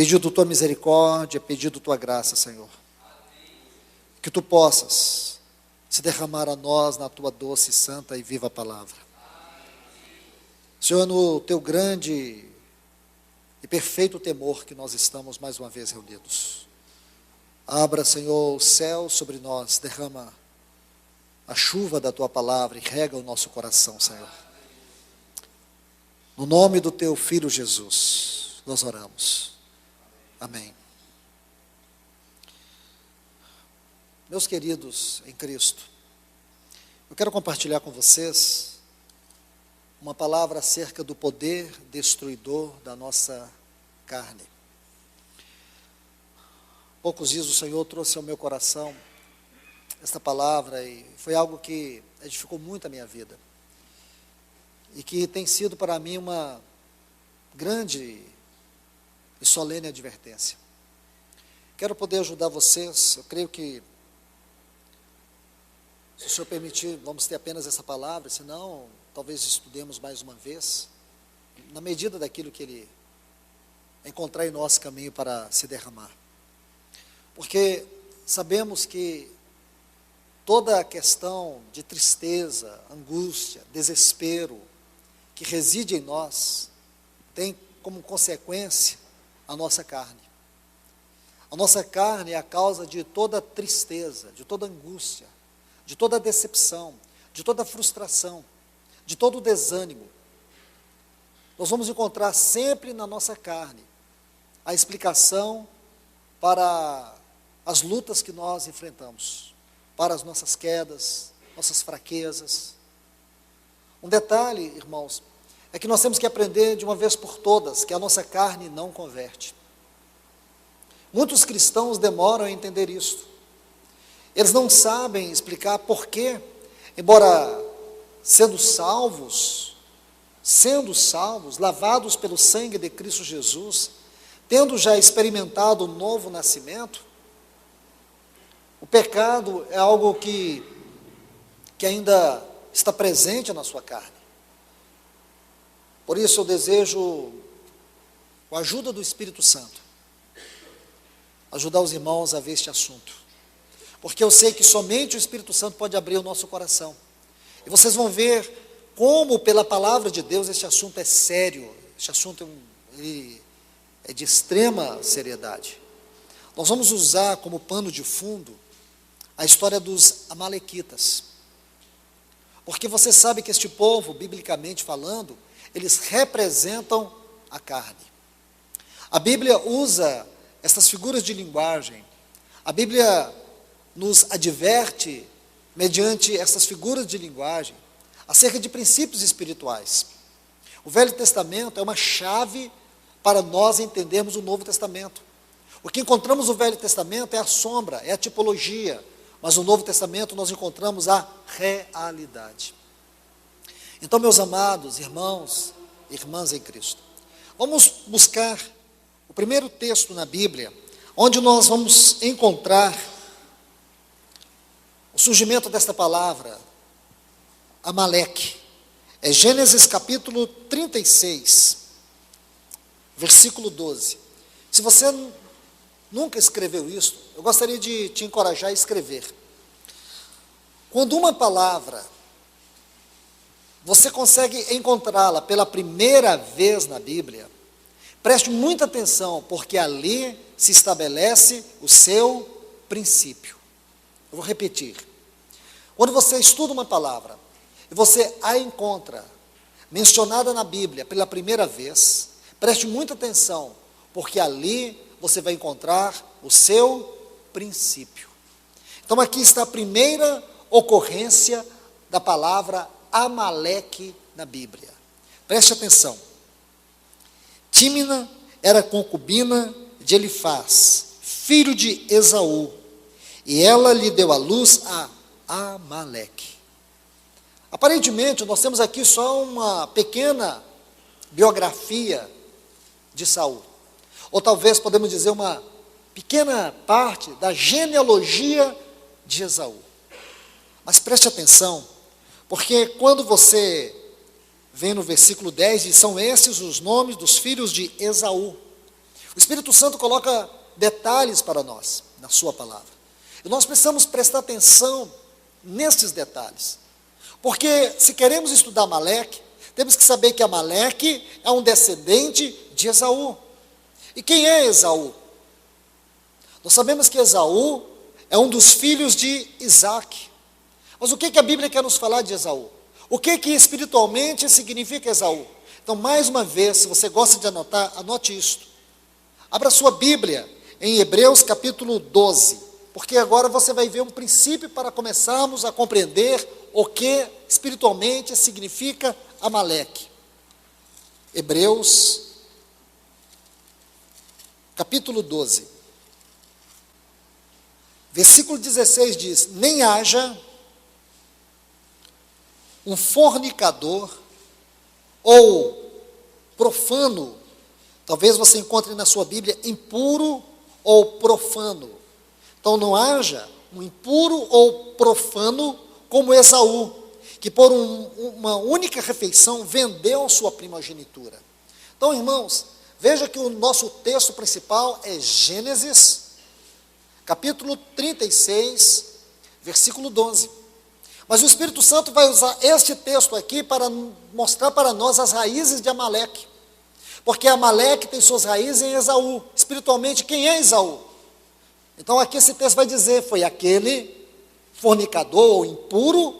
pedindo tua misericórdia, pedindo tua graça, Senhor. Que tu possas se derramar a nós na tua doce, santa e viva palavra. Senhor, no teu grande e perfeito temor que nós estamos mais uma vez reunidos. Abra, Senhor, o céu sobre nós, derrama a chuva da tua palavra e rega o nosso coração, Senhor. No nome do teu Filho Jesus, nós oramos. Amém. Meus queridos em Cristo, eu quero compartilhar com vocês uma palavra acerca do poder destruidor da nossa carne. Poucos dias o Senhor trouxe ao meu coração esta palavra e foi algo que edificou muito a minha vida e que tem sido para mim uma grande e solene advertência. Quero poder ajudar vocês. Eu creio que, se o Senhor permitir, vamos ter apenas essa palavra, senão talvez estudemos mais uma vez, na medida daquilo que Ele encontrar em nosso caminho para se derramar. Porque sabemos que toda a questão de tristeza, angústia, desespero que reside em nós, tem como consequência a nossa carne. A nossa carne é a causa de toda tristeza, de toda angústia, de toda decepção, de toda frustração, de todo desânimo. Nós vamos encontrar sempre na nossa carne a explicação para as lutas que nós enfrentamos, para as nossas quedas, nossas fraquezas. Um detalhe, irmãos, é que nós temos que aprender de uma vez por todas que a nossa carne não converte. Muitos cristãos demoram a entender isso. Eles não sabem explicar por que, embora sendo salvos, lavados pelo sangue de Cristo Jesus, tendo já experimentado o novo nascimento, o pecado é algo que ainda está presente na sua carne. Por isso eu desejo, com a ajuda do Espírito Santo, ajudar os irmãos a ver este assunto. Porque eu sei que somente o Espírito Santo pode abrir o nosso coração. E vocês vão ver como, pela palavra de Deus, este assunto é sério. Este assunto é de extrema seriedade. Nós vamos usar como pano de fundo a história dos amalequitas. Porque você sabe que este povo, biblicamente falando, eles representam a carne. A Bíblia usa essas figuras de linguagem. A Bíblia nos adverte, mediante essas figuras de linguagem, acerca de princípios espirituais. O Velho Testamento é uma chave para nós entendermos o Novo Testamento. O que encontramos no Velho Testamento é a sombra, é a tipologia, mas no Novo Testamento nós encontramos a realidade. Então, meus amados irmãos e irmãs em Cristo, vamos buscar o primeiro texto na Bíblia, onde nós vamos encontrar o surgimento desta palavra, Amaleque. É Gênesis capítulo 36, versículo 12. Se você nunca escreveu isso, eu gostaria de te encorajar a escrever. Quando uma palavra, você consegue encontrá-la pela primeira vez na Bíblia, preste muita atenção, porque ali se estabelece o seu princípio. Eu vou repetir. Quando você estuda uma palavra, e você a encontra mencionada na Bíblia pela primeira vez, preste muita atenção, porque ali você vai encontrar o seu princípio. Então aqui está a primeira ocorrência da palavra Amaleque na Bíblia. Preste atenção. Tímina era concubina de Elifaz, filho de Esaú, e ela lhe deu à luz a Amaleque. Aparentemente, nós temos aqui só uma pequena biografia de Saul. Ou talvez podemos dizer uma pequena parte da genealogia de Esaú. Mas preste atenção, porque quando você vem no versículo 10, diz, são esses os nomes dos filhos de Esaú, O Espírito Santo coloca detalhes para nós, na sua palavra. E nós precisamos prestar atenção nesses detalhes. Porque se queremos estudar Amaleque, temos que saber que Amaleque é um descendente de Esaú. E quem é Esaú? Nós sabemos que Esaú é um dos filhos de Isaac. Mas o que a Bíblia quer nos falar de Esaú? O que espiritualmente significa Esaú? Então, mais uma vez, se você gosta de anotar, anote isto. Abra sua Bíblia em Hebreus capítulo 12, porque agora você vai ver um princípio para começarmos a compreender o que espiritualmente significa Amaleque. Hebreus capítulo 12, versículo 16 diz: nem haja um fornicador ou profano, talvez você encontre na sua Bíblia impuro ou profano. Então não haja um impuro ou profano como Esaú, que por uma única refeição vendeu sua primogenitura. Então, irmãos, veja que o nosso texto principal é Gênesis, capítulo 36, versículo 12. Mas o Espírito Santo vai usar este texto aqui para mostrar para nós as raízes de Amaleque. Porque Amaleque tem suas raízes em Esaú. Espiritualmente, quem é Esaú? Então aqui esse texto vai dizer, foi aquele fornicador ou impuro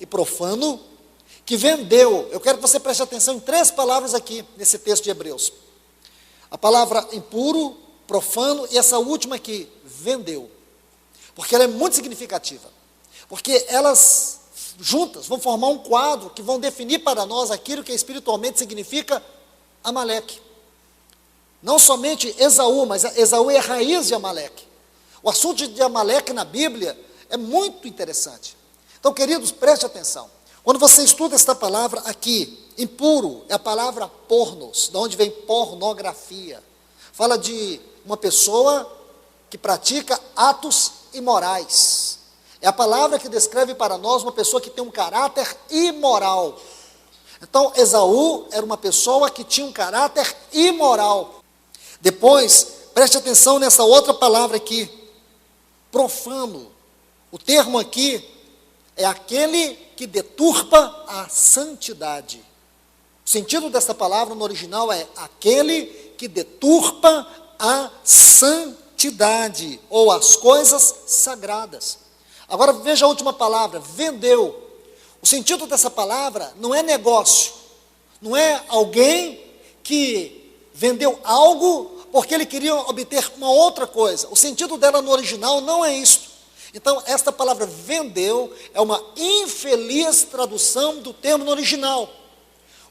e profano, que vendeu. Eu quero que você preste atenção em 3 palavras aqui, nesse texto de Hebreus. A palavra impuro, profano e essa última aqui, vendeu. Porque ela é muito significativa. Porque elas juntas vão formar um quadro que vão definir para nós aquilo que espiritualmente significa Amaleque. Não somente Esaú, mas Esaú é a raiz de Amaleque. O assunto de Amaleque na Bíblia é muito interessante. Então, queridos, preste atenção. Quando você estuda esta palavra aqui, impuro, é a palavra pornos, de onde vem pornografia. Fala de uma pessoa que pratica atos imorais. É a palavra que descreve para nós uma pessoa que tem um caráter imoral. Então, Esaú era uma pessoa que tinha um caráter imoral. Depois, preste atenção nessa outra palavra aqui, profano. O termo aqui é aquele que deturpa a santidade. O sentido dessa palavra no original é aquele que deturpa a santidade, ou as coisas sagradas. Agora veja a última palavra, vendeu. O sentido dessa palavra não é negócio, não é alguém que vendeu algo porque ele queria obter uma outra coisa. O sentido dela no original não é isto. Então, esta palavra vendeu é uma infeliz tradução do termo no original.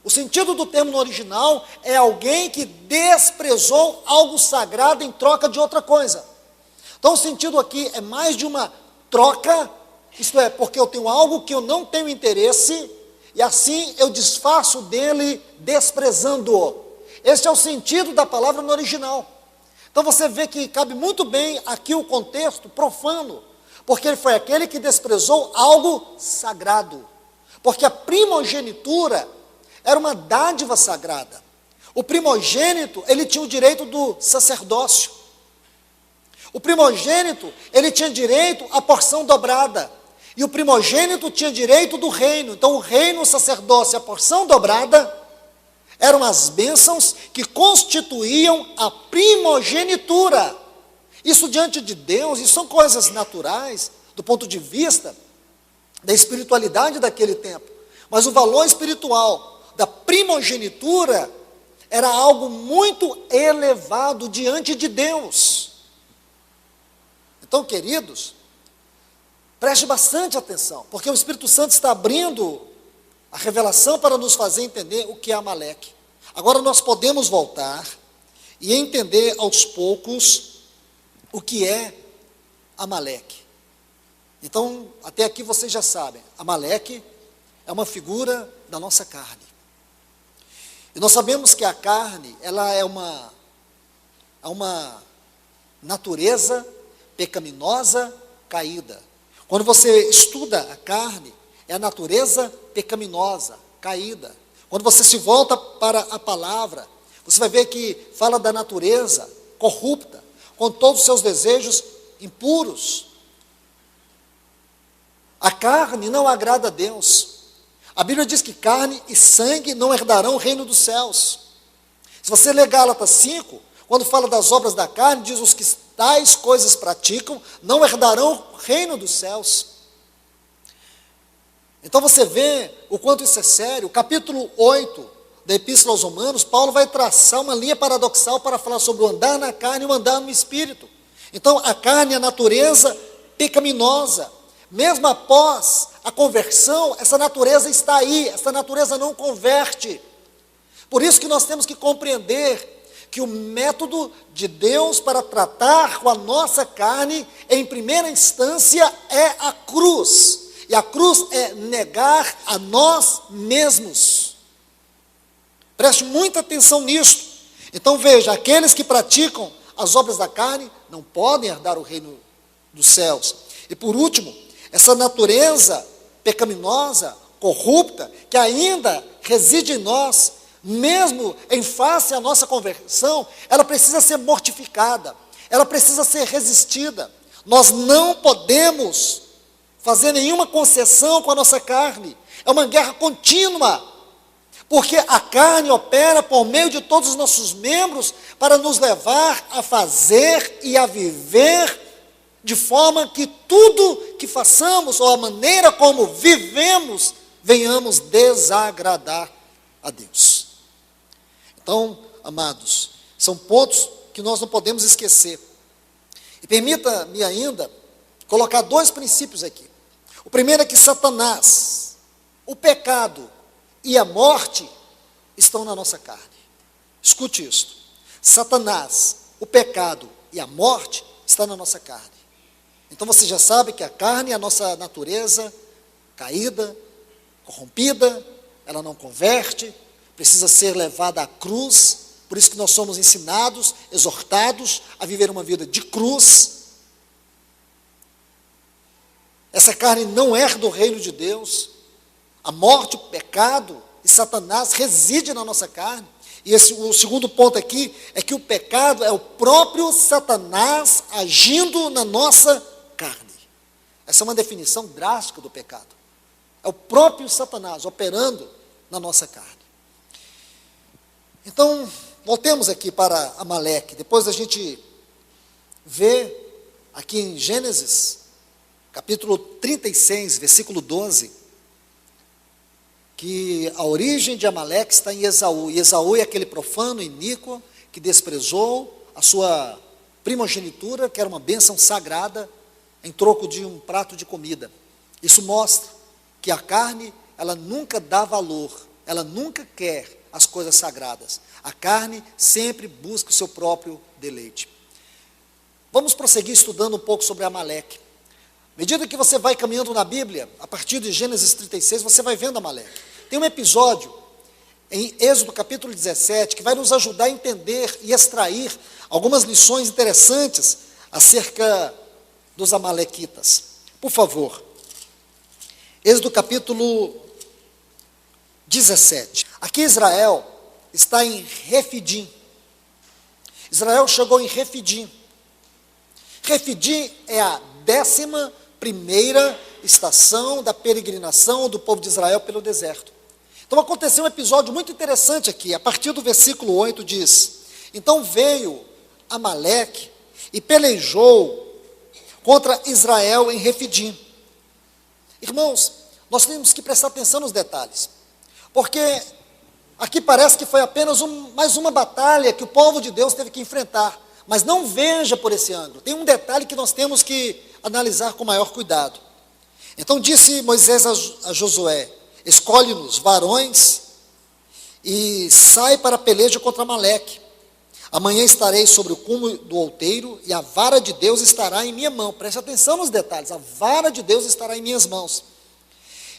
O sentido do termo no original é alguém que desprezou algo sagrado em troca de outra coisa. Então, o sentido aqui é mais de uma troca, isto é, porque eu tenho algo que eu não tenho interesse, e assim eu desfaço dele desprezando-o. Este é o sentido da palavra no original. Então você vê que cabe muito bem aqui o contexto profano, porque ele foi aquele que desprezou algo sagrado. Porque a primogenitura era uma dádiva sagrada. O primogênito, ele tinha o direito do sacerdócio. O primogênito, ele tinha direito à porção dobrada. E o primogênito tinha direito do reino. Então o reino, o sacerdócio e a porção dobrada eram as bênçãos que constituíam a primogenitura. Isso diante de Deus, isso são coisas naturais, do ponto de vista da espiritualidade daquele tempo. Mas o valor espiritual da primogenitura era algo muito elevado diante de Deus. Então, queridos, preste bastante atenção, porque o Espírito Santo está abrindo a revelação para nos fazer entender o que é Amaleque. Agora nós podemos voltar e entender aos poucos o que é Amaleque. Então, até aqui vocês já sabem, Amaleque é uma figura da nossa carne. E nós sabemos que a carne, ela é uma natureza pecaminosa caída. Quando você estuda a carne, é a natureza pecaminosa, caída. Quando você se volta para a palavra, Você vai ver que fala da natureza corrupta, com todos os seus desejos impuros. A carne não agrada a Deus. A Bíblia diz que carne e sangue não herdarão o reino dos céus. Se você ler Gálatas 5, quando fala das obras da carne, diz: os que tais coisas praticam não herdarão o reino dos céus. Então você vê o quanto isso é sério. O capítulo 8 da Epístola aos Romanos, Paulo vai traçar uma linha paradoxal para falar sobre o andar na carne e o andar no espírito. Então a carne é a natureza pecaminosa. Mesmo após a conversão, essa natureza está aí, essa natureza não converte. Por isso que nós temos que compreender que o método de Deus para tratar com a nossa carne, em primeira instância, é a cruz. E a cruz é negar a nós mesmos. Preste muita atenção nisto. Então veja, aqueles que praticam as obras da carne não podem herdar o reino dos céus. E por último, essa natureza pecaminosa, corrupta, que ainda reside em nós, mesmo em face à nossa conversão, ela precisa ser mortificada, ela precisa ser resistida. Nós não podemos fazer nenhuma concessão com a nossa carne. É uma guerra contínua, porque a carne opera por meio de todos os nossos membros para nos levar a fazer e a viver de forma que tudo que façamos, ou a maneira como vivemos, venhamos desagradar a Deus. Então, amados, são pontos que nós não podemos esquecer. E permita-me ainda colocar dois princípios aqui. O primeiro é que Satanás, o pecado e a morte estão na nossa carne. Escute isto. Satanás, o pecado e a morte estão na nossa carne. Então você já sabe que a carne é a nossa natureza caída, corrompida, ela não converte, precisa ser levada à cruz. Por isso que nós somos ensinados, exortados a viver uma vida de cruz. Essa carne não herda o reino de Deus. A morte, o pecado e Satanás reside na nossa carne. E o segundo ponto aqui é que o pecado é o próprio Satanás agindo na nossa carne. Essa é uma definição drástica do pecado. É o próprio Satanás operando na nossa carne. Então, voltemos aqui para Amaleque. Depois a gente vê aqui em Gênesis, capítulo 36, versículo 12, que a origem de Amaleque está em Esaú. E Esaú é aquele profano, iníquo, que desprezou a sua primogenitura, que era uma bênção sagrada, em troco de um prato de comida. Isso mostra que a carne, ela nunca dá valor, ela nunca quer as coisas sagradas. A carne sempre busca o seu próprio deleite. Vamos prosseguir estudando um pouco sobre Amaleque. À medida que você vai caminhando na Bíblia, a partir de Gênesis 36, você vai vendo Amaleque. Tem um episódio em Êxodo capítulo 17, que vai nos ajudar a entender e extrair algumas lições interessantes acerca dos amalequitas. Por favor, Êxodo capítulo 17. Aqui Israel está em Refidim. Israel chegou em Refidim. Refidim é a 11ª estação da peregrinação do povo de Israel pelo deserto. Então aconteceu um episódio muito interessante aqui. A partir do versículo 8 diz: então veio Amaleque e pelejou contra Israel em Refidim. Irmãos, nós temos que prestar atenção nos detalhes, porque aqui parece que foi apenas mais uma batalha que o povo de Deus teve que enfrentar. Mas não veja por esse ângulo. Tem um detalhe que nós temos que analisar com maior cuidado. Então disse Moisés a Josué: escolhe-nos varões e sai para a peleja contra Amaleque. Amanhã estarei sobre o cume do outeiro e a vara de Deus estará em minha mão. Preste atenção nos detalhes. A vara de Deus estará em minhas mãos.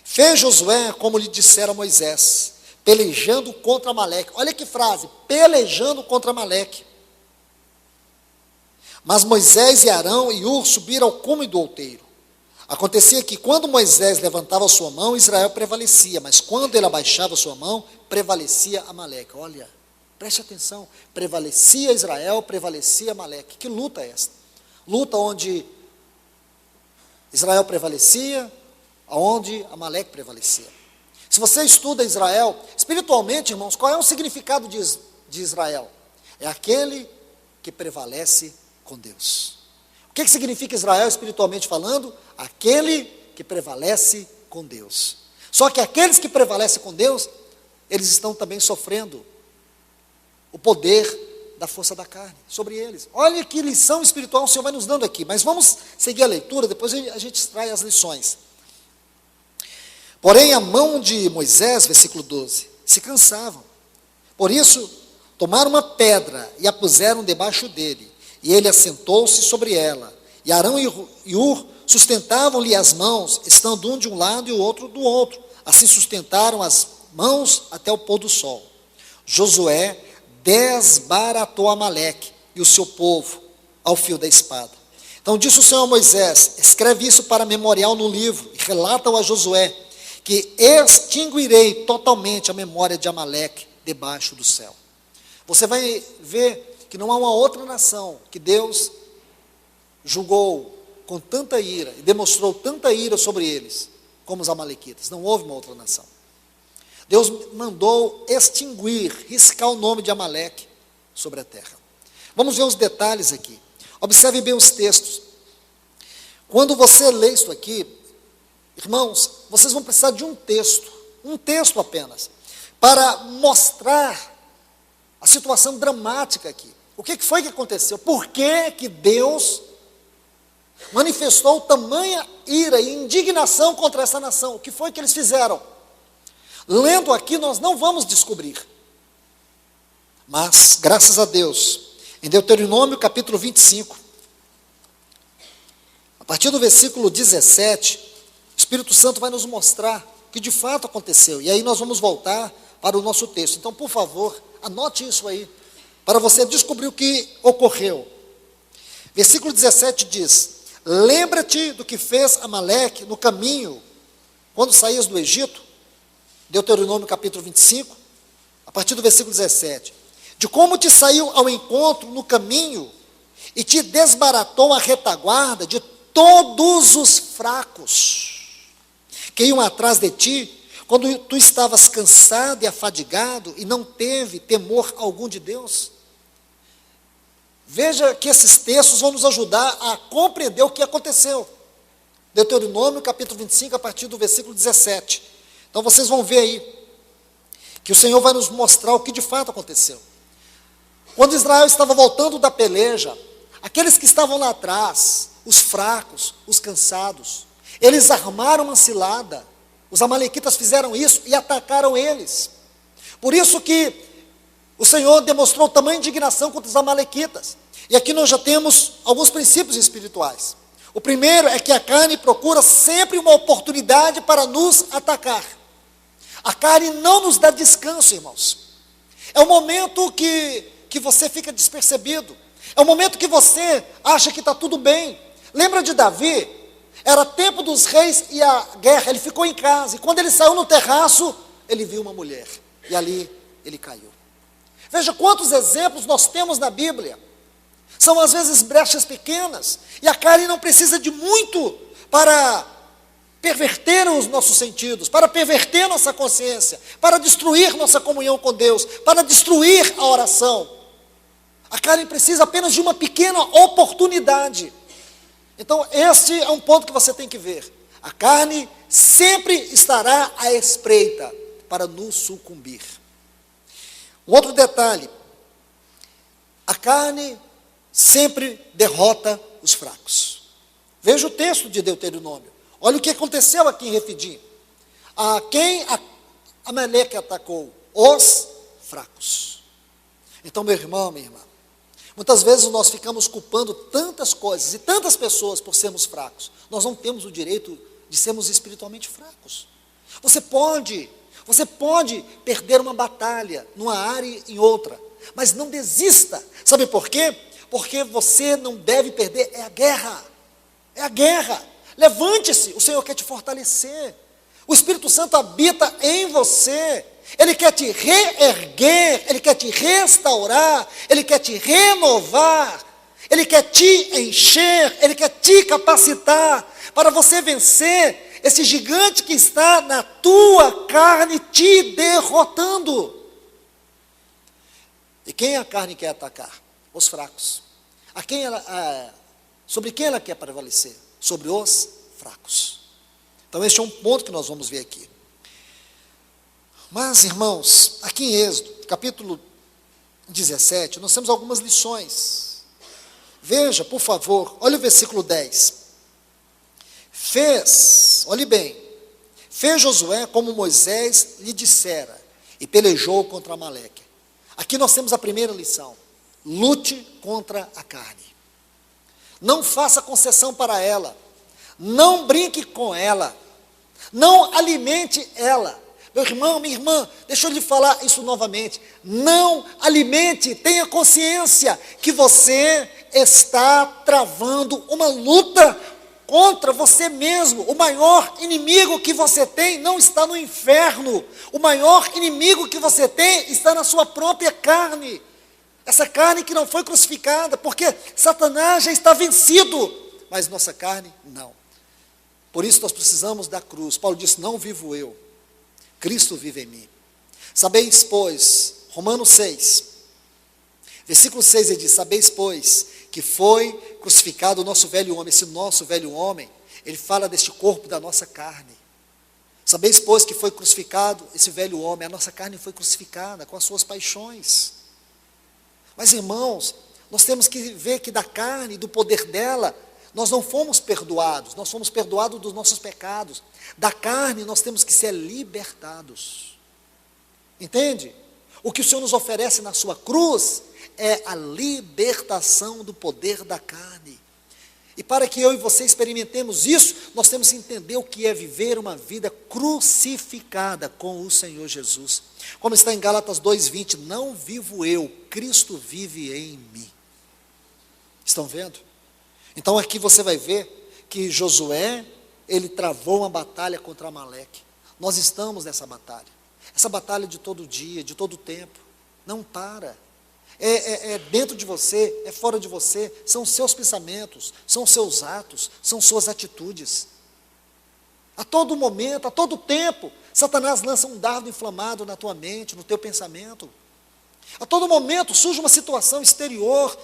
Fez Josué como lhe dissera Moisés, pelejando contra Amaleque. Olha que frase, pelejando contra Amaleque. Mas Moisés e Arão e Hur subiram ao cume do outeiro. Acontecia que quando Moisés levantava sua mão, Israel prevalecia, mas quando ele abaixava sua mão, prevalecia Amaleque. Olha, Preste atenção, prevalecia Israel, prevalecia Amaleque. Que luta é esta? Luta onde Israel prevalecia, onde Amaleque prevalecia. Se você estuda Israel, espiritualmente, irmãos, qual é o significado de Israel? É aquele que prevalece com Deus. O que significa Israel espiritualmente falando? Aquele que prevalece com Deus. Só que aqueles que prevalecem com Deus, eles estão também sofrendo o poder da força da carne sobre eles. Olha que lição espiritual o Senhor vai nos dando aqui, mas vamos seguir a leitura, depois a gente extrai as lições. Porém, a mão de Moisés, versículo 12, se cansavam. Por isso, tomaram uma pedra e a puseram debaixo dele, e ele assentou-se sobre ela. E Arão e Ur sustentavam-lhe as mãos, estando um de um lado e o outro do outro. Assim sustentaram as mãos até o pôr do sol. Josué desbaratou Amaleque e o seu povo ao fio da espada. Então disse o Senhor a Moisés: escreve isso para memorial no livro e relata-o a Josué, que extinguirei totalmente a memória de Amaleque debaixo do céu. Você vai ver que não há uma outra nação que Deus julgou com tanta ira e demonstrou tanta ira sobre eles como os amalequitas. Não houve uma outra nação. Deus mandou extinguir, riscar o nome de Amaleque sobre a terra. Vamos ver os detalhes aqui. Observe bem os textos. Quando você lê isso aqui, irmãos, vocês vão precisar de um texto apenas, para mostrar a situação dramática aqui. O que foi que aconteceu? Por que Deus manifestou tamanha ira e indignação contra essa nação? O que foi que eles fizeram? Lendo aqui nós não vamos descobrir. Mas, graças a Deus, em Deuteronômio capítulo 25, a partir do versículo 17, o Espírito Santo vai nos mostrar o que de fato aconteceu. E aí nós vamos voltar para o nosso texto. Então, por favor, anote isso aí, para você descobrir o que ocorreu. Versículo 17 diz: lembra-te do que fez Amaleque no caminho, quando saías do Egito. Deuteronômio capítulo 25, a partir do versículo 17. De como te saiu ao encontro no caminho e te desbaratou a retaguarda de todos os fracos que iam atrás de ti, quando tu estavas cansado e afadigado e não teve temor algum de Deus. Veja que esses textos vão nos ajudar a compreender o que aconteceu. Deuteronômio capítulo 25, a partir do versículo 17. Então vocês vão ver aí, que o Senhor vai nos mostrar o que de fato aconteceu. Quando Israel estava voltando da peleja, aqueles que estavam lá atrás, os fracos, os cansados, eles armaram uma cilada, os amalequitas fizeram isso e atacaram eles. Por isso que o Senhor demonstrou tamanha indignação contra os amalequitas. E aqui nós já temos alguns princípios espirituais. O primeiro é que a carne procura sempre uma oportunidade para nos atacar. A carne não nos dá descanso, irmãos. É o momento que você fica despercebido. É o momento que você acha que está tudo bem. Lembra de Davi? Era tempo dos reis e a guerra. Ele ficou em casa. E quando ele saiu no terraço, ele viu uma mulher. E ali ele caiu. Veja quantos exemplos nós temos na Bíblia. São às vezes brechas pequenas. E a carne não precisa de muito para perverter os nossos sentidos, para perverter nossa consciência, para destruir nossa comunhão com Deus, para destruir a oração. A carne precisa apenas de uma pequena oportunidade. Então, este é um ponto que você tem que ver. A carne sempre estará à espreita para nos sucumbir. Um outro detalhe: a carne sempre derrota os fracos. Veja o texto de Deuteronômio. Olha o que aconteceu aqui em Refidim. A quem Amaleque atacou? Os fracos. Então, meu irmão, minha irmã, muitas vezes nós ficamos culpando tantas coisas e tantas pessoas por sermos fracos. Nós não temos o direito de sermos espiritualmente fracos. Você pode perder uma batalha numa área e em outra, mas não desista. Sabe por quê? Porque você não deve perder, é a guerra. É a guerra. Levante-se, o Senhor quer te fortalecer. O Espírito Santo habita em você. Ele quer te reerguer, Ele quer te restaurar, Ele quer te renovar, Ele quer te encher, Ele quer te capacitar para você vencer esse gigante que está na tua carne te derrotando. E quem a carne quer atacar? Os fracos. Sobre quem ela quer prevalecer? Sobre os fracos. Então este é um ponto que nós vamos ver aqui. Mas, irmãos, aqui em Êxodo, capítulo 17, nós temos algumas lições. Veja, por favor, olha o versículo 10. Olhe bem, fez Josué como Moisés lhe dissera, e pelejou contra Amaleque. Aqui nós temos a primeira lição: lute contra a carne. Não faça concessão para ela, não brinque com ela, não alimente ela. Meu irmão, minha irmã, deixa eu lhe falar isso novamente. Não alimente, tenha consciência que você está travando uma luta contra você mesmo. O maior inimigo que você tem não está no inferno. O maior inimigo que você tem está na sua própria carne. Essa carne que não foi crucificada, porque Satanás já está vencido, mas nossa carne não. Por isso nós precisamos da cruz. Paulo disse: não vivo eu, Cristo vive em mim. Sabeis, pois, Romanos 6, versículo 6, ele diz: sabeis, pois, que foi crucificado o nosso velho homem. Esse nosso velho homem, ele fala deste corpo da nossa carne. Sabeis, pois, que foi crucificado esse velho homem. A nossa carne foi crucificada com as suas paixões. Mas, irmãos, nós temos que ver que da carne, do poder dela, nós não fomos perdoados, nós fomos perdoados dos nossos pecados. Da carne nós temos que ser libertados. Entende? O que o Senhor nos oferece na sua cruz é a libertação do poder da carne. E para que eu e você experimentemos isso, nós temos que entender o que é viver uma vida crucificada com o Senhor Jesus. Como está em Gálatas 2:20, não vivo eu, Cristo vive em mim. Estão vendo? Então aqui você vai ver que Josué, ele travou uma batalha contra Amaleque. Nós estamos nessa batalha. Essa batalha de todo dia, de todo tempo. Não para. É dentro de você, é fora de você. São os seus pensamentos, são os seus atos, são suas atitudes. A todo momento, a todo tempo, Satanás lança um dardo inflamado na tua mente, no teu pensamento. A todo momento surge uma situação exterior,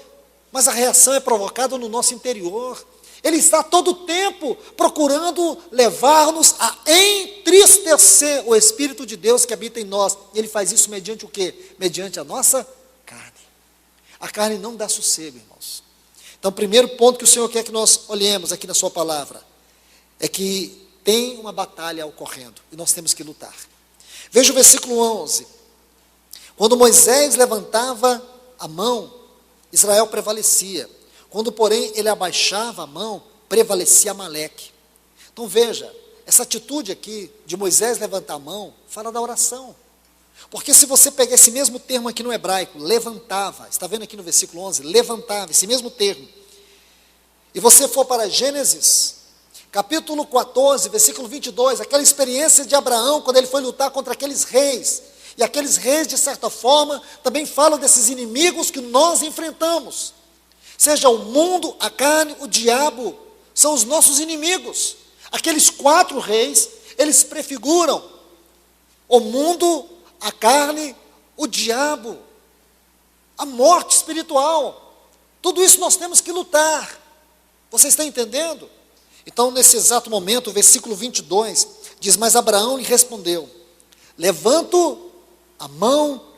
mas a reação é provocada no nosso interior. Ele está a todo tempo procurando levar-nos a entristecer o Espírito de Deus que habita em nós. E ele faz isso mediante o quê? Mediante a nossa carne. A carne não dá sossego, irmãos. Então, o primeiro ponto que o Senhor quer que nós olhemos aqui na sua palavra é que tem uma batalha ocorrendo e nós temos que lutar. Veja o versículo 11. Quando Moisés levantava a mão, Israel prevalecia. Quando, porém, ele abaixava a mão, prevalecia Amaleque. Então veja, essa atitude aqui de Moisés levantar a mão, fala da oração. Porque se você pegar esse mesmo termo aqui no hebraico, levantava, está vendo aqui no versículo 11, levantava, esse mesmo termo. E você for para Gênesis, capítulo 14, versículo 22, aquela experiência de Abraão, quando ele foi lutar contra aqueles reis. E aqueles reis, de certa forma, também falam desses inimigos que nós enfrentamos. Seja o mundo, a carne, o diabo, são os nossos inimigos. Aqueles 4 reis, eles prefiguram o mundo, a carne, o diabo, a morte espiritual. Tudo isso nós temos que lutar. Você está entendendo? Então, nesse exato momento, o versículo 22 diz: mas Abraão lhe respondeu: levanto a mão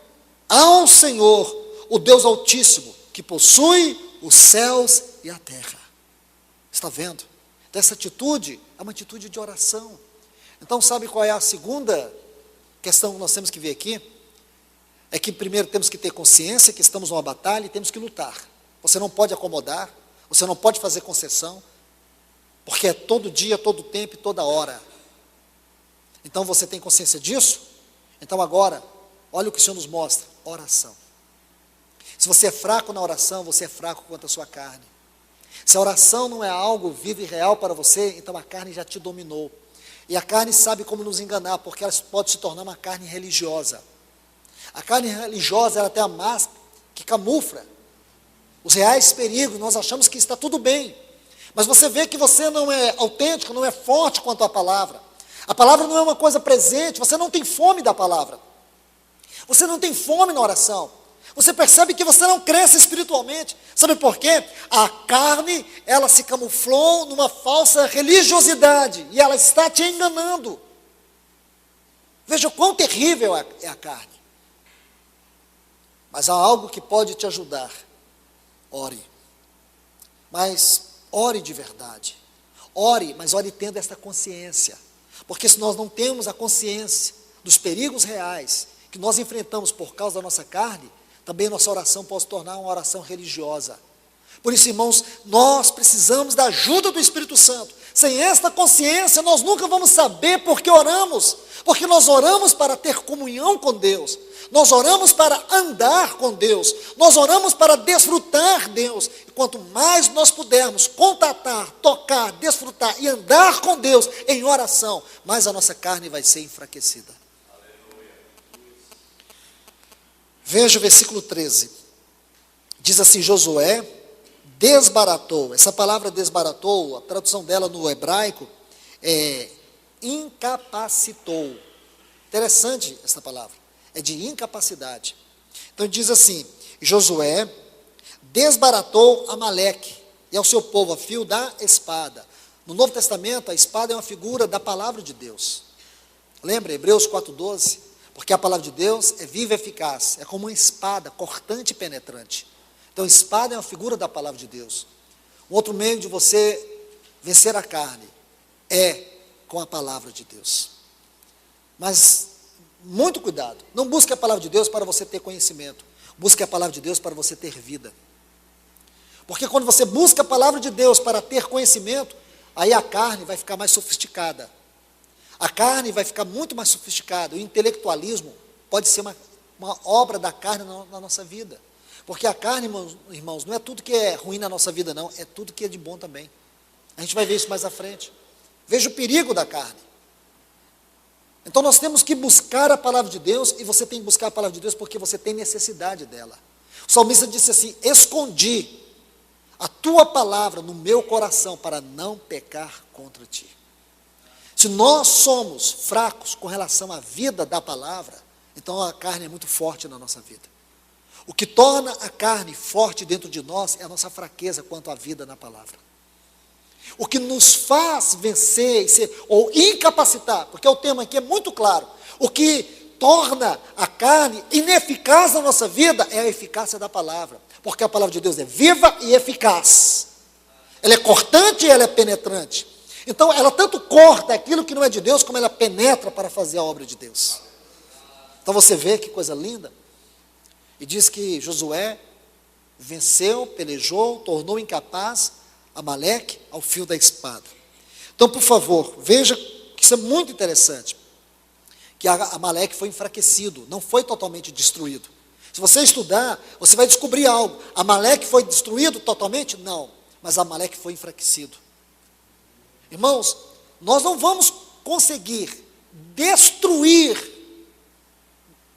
ao Senhor, o Deus Altíssimo, que possui os céus e a terra. Está vendo? Então, essa atitude é uma atitude de oração. Então, sabe qual é a segunda questão que nós temos que ver aqui? É que primeiro temos que ter consciência que estamos numa batalha e temos que lutar. Você não pode acomodar, você não pode fazer concessão, porque é todo dia, todo tempo e toda hora. Então você tem consciência disso? Então agora, olha o que o Senhor nos mostra: oração. Se você é fraco na oração, você é fraco contra a sua carne. Se a oração não é algo vivo e real para você, então a carne já te dominou. E a carne sabe como nos enganar, porque ela pode se tornar uma carne religiosa. A carne religiosa, ela tem a máscara que camufla os reais perigos. Nós achamos que está tudo bem. Mas você vê que você não é autêntico, não é forte quanto à palavra. A palavra não é uma coisa presente, você não tem fome da palavra. Você não tem fome na oração. Você percebe que você não cresce espiritualmente. Sabe por quê? A carne, ela se camuflou numa falsa religiosidade. E ela está te enganando. Veja o quão terrível é a carne. Mas há algo que pode te ajudar. Ore. Mas ore de verdade. Ore, mas ore tendo esta consciência. Porque se nós não temos a consciência dos perigos reais que nós enfrentamos por causa da nossa carne, também nossa oração pode se tornar uma oração religiosa. Por isso, irmãos, nós precisamos da ajuda do Espírito Santo. Sem esta consciência, nós nunca vamos saber por que oramos. Porque nós oramos para ter comunhão com Deus. Nós oramos para andar com Deus. Nós oramos para desfrutar Deus. E quanto mais nós pudermos contatar, tocar, desfrutar e andar com Deus em oração, mais a nossa carne vai ser enfraquecida. Veja o versículo 13. Diz assim: Josué desbaratou. Essa palavra desbaratou, a tradução dela no hebraico é incapacitou. Interessante essa palavra. É de incapacidade. Então diz assim: Josué desbaratou Amaleque e ao seu povo a fio da espada. No Novo Testamento, a espada é uma figura da palavra de Deus. Lembra, Hebreus 4,12? Porque a palavra de Deus é viva e eficaz, é como uma espada, cortante e penetrante. Então, a espada é uma figura da palavra de Deus. Um outro meio de você vencer a carne é com a palavra de Deus. Mas, muito cuidado, não busque a palavra de Deus para você ter conhecimento, busque a palavra de Deus para você ter vida. Porque quando você busca a palavra de Deus para ter conhecimento, aí a carne vai ficar mais sofisticada. A carne vai ficar muito mais sofisticada. O intelectualismo pode ser uma obra da carne na nossa vida. Porque a carne, irmãos, não é tudo que é ruim na nossa vida, não. É tudo que é de bom também. A gente vai ver isso mais à frente. Veja o perigo da carne. Então nós temos que buscar a palavra de Deus, e você tem que buscar a palavra de Deus porque você tem necessidade dela. O salmista disse assim: escondi a tua palavra no meu coração para não pecar contra ti. Se nós somos fracos com relação à vida da palavra, então a carne é muito forte na nossa vida. O que torna a carne forte dentro de nós é a nossa fraqueza quanto à vida na palavra. O que nos faz vencer ou incapacitar, porque o tema aqui é muito claro, o que torna a carne ineficaz na nossa vida é a eficácia da palavra, porque a palavra de Deus é viva e eficaz. Ela é cortante e ela é penetrante. Então, ela tanto corta aquilo que não é de Deus, como ela penetra para fazer a obra de Deus. Então, você vê que coisa linda. E diz que Josué venceu, pelejou, tornou incapaz Amaleque ao fio da espada. Então, por favor, veja que isso é muito interessante. Que Amaleque foi enfraquecido, não foi totalmente destruído. Se você estudar, você vai descobrir algo. Amaleque foi destruído totalmente? Não. Mas Amaleque foi enfraquecido. Irmãos, nós não vamos conseguir destruir,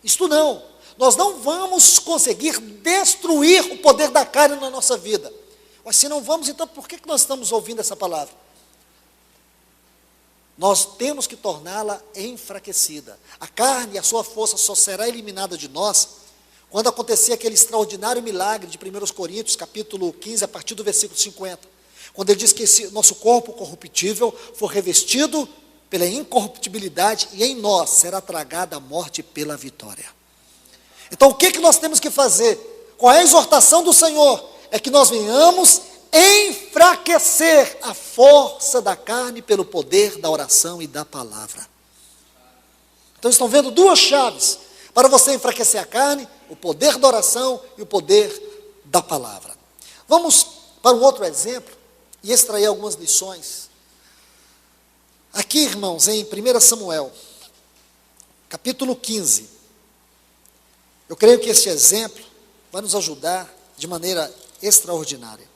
isto não, nós não vamos conseguir destruir o poder da carne na nossa vida. Mas se não vamos, então por que nós estamos ouvindo essa palavra? Nós temos que torná-la enfraquecida. A carne e a sua força só será eliminada de nós quando acontecer aquele extraordinário milagre de 1 Coríntios, capítulo 15, a partir do versículo 50. Quando ele diz que esse nosso corpo corruptível for revestido pela incorruptibilidade e em nós será tragada a morte pela vitória. Então o que nós temos que fazer? Com a exortação do Senhor, é que nós venhamos enfraquecer a força da carne pelo poder da oração e da palavra. Então estão vendo duas chaves para você enfraquecer a carne: o poder da oração e o poder da palavra. Vamos para um outro exemplo e extrair algumas lições. Aqui, irmãos, em 1 Samuel, capítulo 15, eu creio que este exemplo vai nos ajudar de maneira extraordinária.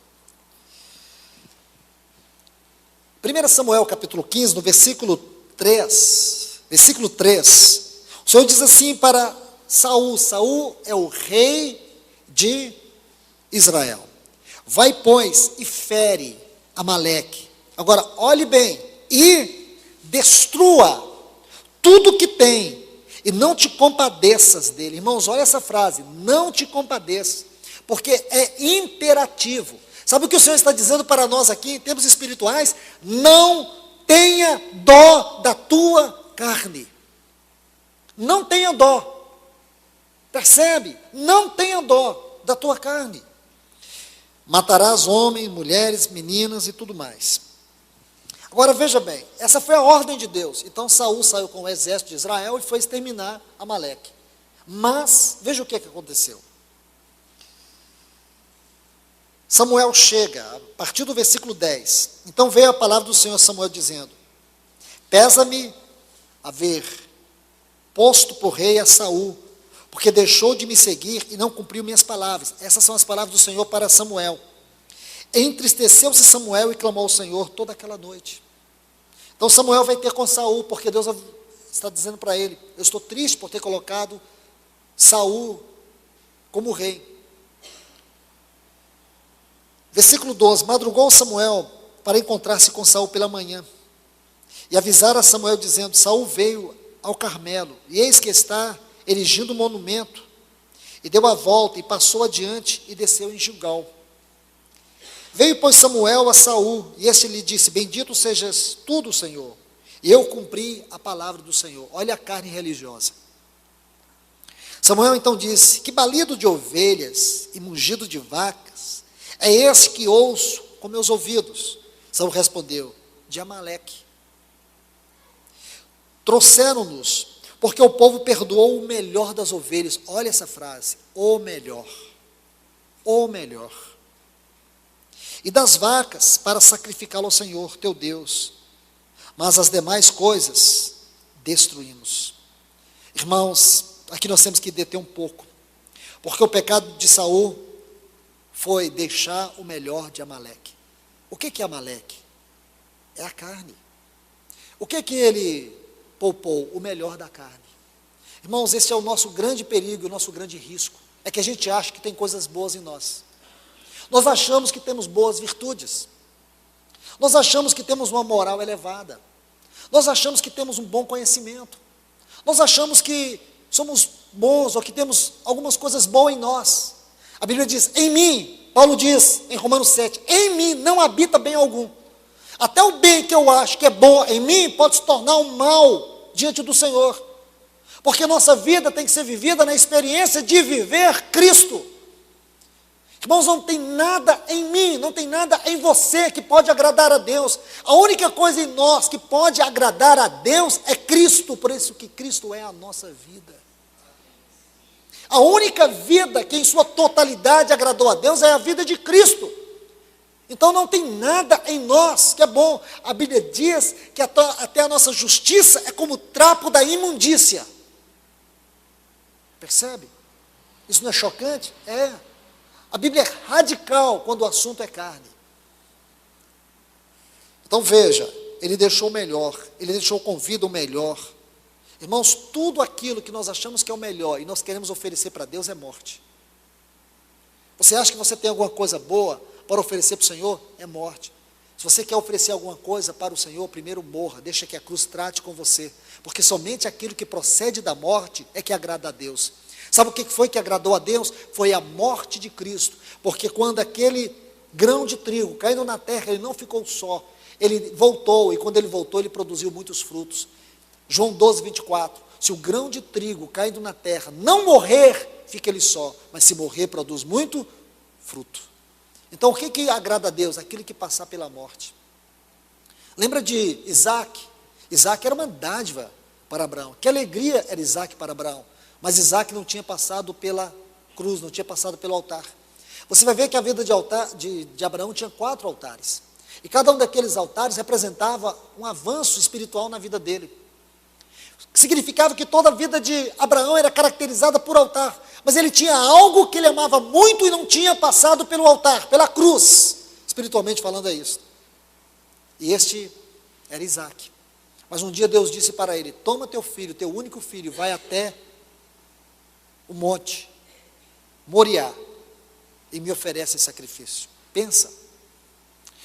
1 Samuel, capítulo 15, no versículo 3, versículo 3, o Senhor diz assim para Saul: Saul é o rei de Israel. Vai, pois, e fere Amaleque. Agora, olhe bem, e destrua tudo que tem, e não te compadeças dele. Irmãos, olha essa frase: não te compadeças, porque é imperativo. Sabe o que o Senhor está dizendo para nós aqui, em termos espirituais? Não tenha dó da tua carne. Não tenha dó. Percebe? Não tenha dó da tua carne. Matarás homens, mulheres, meninas e tudo mais. Agora veja bem, essa foi a ordem de Deus. Então Saul saiu com o exército de Israel e foi exterminar Amaleque. Mas, veja o que aconteceu. Samuel chega, a partir do versículo 10. Então veio a palavra do Senhor a Samuel dizendo: pesa-me haver posto por rei a Saul, porque deixou de me seguir e não cumpriu minhas palavras. Essas são as palavras do Senhor para Samuel. Entristeceu-se Samuel e clamou ao Senhor toda aquela noite. Então Samuel vai ter com Saul, porque Deus está dizendo para ele: eu estou triste por ter colocado Saul como rei. Versículo 12, madrugou Samuel para encontrar-se com Saul pela manhã, e avisar a Samuel dizendo: Saul veio ao Carmelo, e eis que está erigindo um monumento, e deu a volta, e passou adiante, e desceu em Gilgal. Veio, pois, Samuel a Saul, e este lhe disse: bendito sejas tu do Senhor, e eu cumpri a palavra do Senhor. Olha a carne religiosa. Samuel então disse: que balido de ovelhas e mugido de vacas é esse que ouço com meus ouvidos? Saul respondeu: de Amaleque. Trouxeram-nos, porque o povo perdoou o melhor das ovelhas. Olha essa frase: o melhor. O melhor. E das vacas, para sacrificá-lo ao Senhor teu Deus. Mas as demais coisas destruímos. Irmãos, aqui nós temos que deter um pouco, porque o pecado de Saul foi deixar o melhor de Amaleque. O que é Amaleque? É a carne. O que ele poupou? O melhor da carne. Irmãos, esse é o nosso grande perigo, o nosso grande risco. É que a gente acha que tem coisas boas em nós. Nós achamos que temos boas virtudes. Nós achamos que temos uma moral elevada. Nós achamos que temos um bom conhecimento. Nós achamos que somos bons ou que temos algumas coisas boas em nós. A Bíblia diz: em mim, Paulo diz em Romanos 7, em mim não habita bem algum. Até o bem que eu acho que é bom em mim pode se tornar um mal diante do Senhor. Porque nossa vida tem que ser vivida na experiência de viver Cristo. Irmãos, não tem nada em mim, não tem nada em você que pode agradar a Deus. A única coisa em nós que pode agradar a Deus é Cristo. Por isso que Cristo é a nossa vida. A única vida que em sua totalidade agradou a Deus é a vida de Cristo. Então não tem nada em nós que é bom. A Bíblia diz que até a nossa justiça é como trapo da imundícia. Percebe? Isso não é chocante? É. A Bíblia é radical quando o assunto é carne. Então veja, ele deixou o melhor, ele deixou com vida o melhor. Irmãos, tudo aquilo que nós achamos que é o melhor e nós queremos oferecer para Deus é morte. Você acha que você tem alguma coisa boa para oferecer para o Senhor? É morte. Se você quer oferecer alguma coisa para o Senhor, primeiro morra, deixa que a cruz trate com você. Porque somente aquilo que procede da morte é que agrada a Deus. Sabe o que foi que agradou a Deus? Foi a morte de Cristo. Porque quando aquele grão de trigo caindo na terra, ele não ficou só. Ele voltou, e quando ele voltou, ele produziu muitos frutos. João 12, 24. Se o grão de trigo caindo na terra não morrer, fica ele só. Mas se morrer, produz muito fruto. Então o que agrada a Deus? Aquilo que passar pela morte. Lembra de Isaac? Isaac era uma dádiva para Abraão. Que alegria era Isaac para Abraão. Mas Isaac não tinha passado pela cruz, não tinha passado pelo altar. Você vai ver que a vida de Abraão tinha 4 altares. E cada um daqueles altares representava um avanço espiritual na vida dele. Significava que toda a vida de Abraão era caracterizada por altar. Mas ele tinha algo que ele amava muito e não tinha passado pelo altar, pela cruz. Espiritualmente falando é isso. E este era Isaac. Mas um dia Deus disse para ele: toma teu filho, teu único filho, vai até o monte Moriá e me oferece esse sacrifício. Pensa,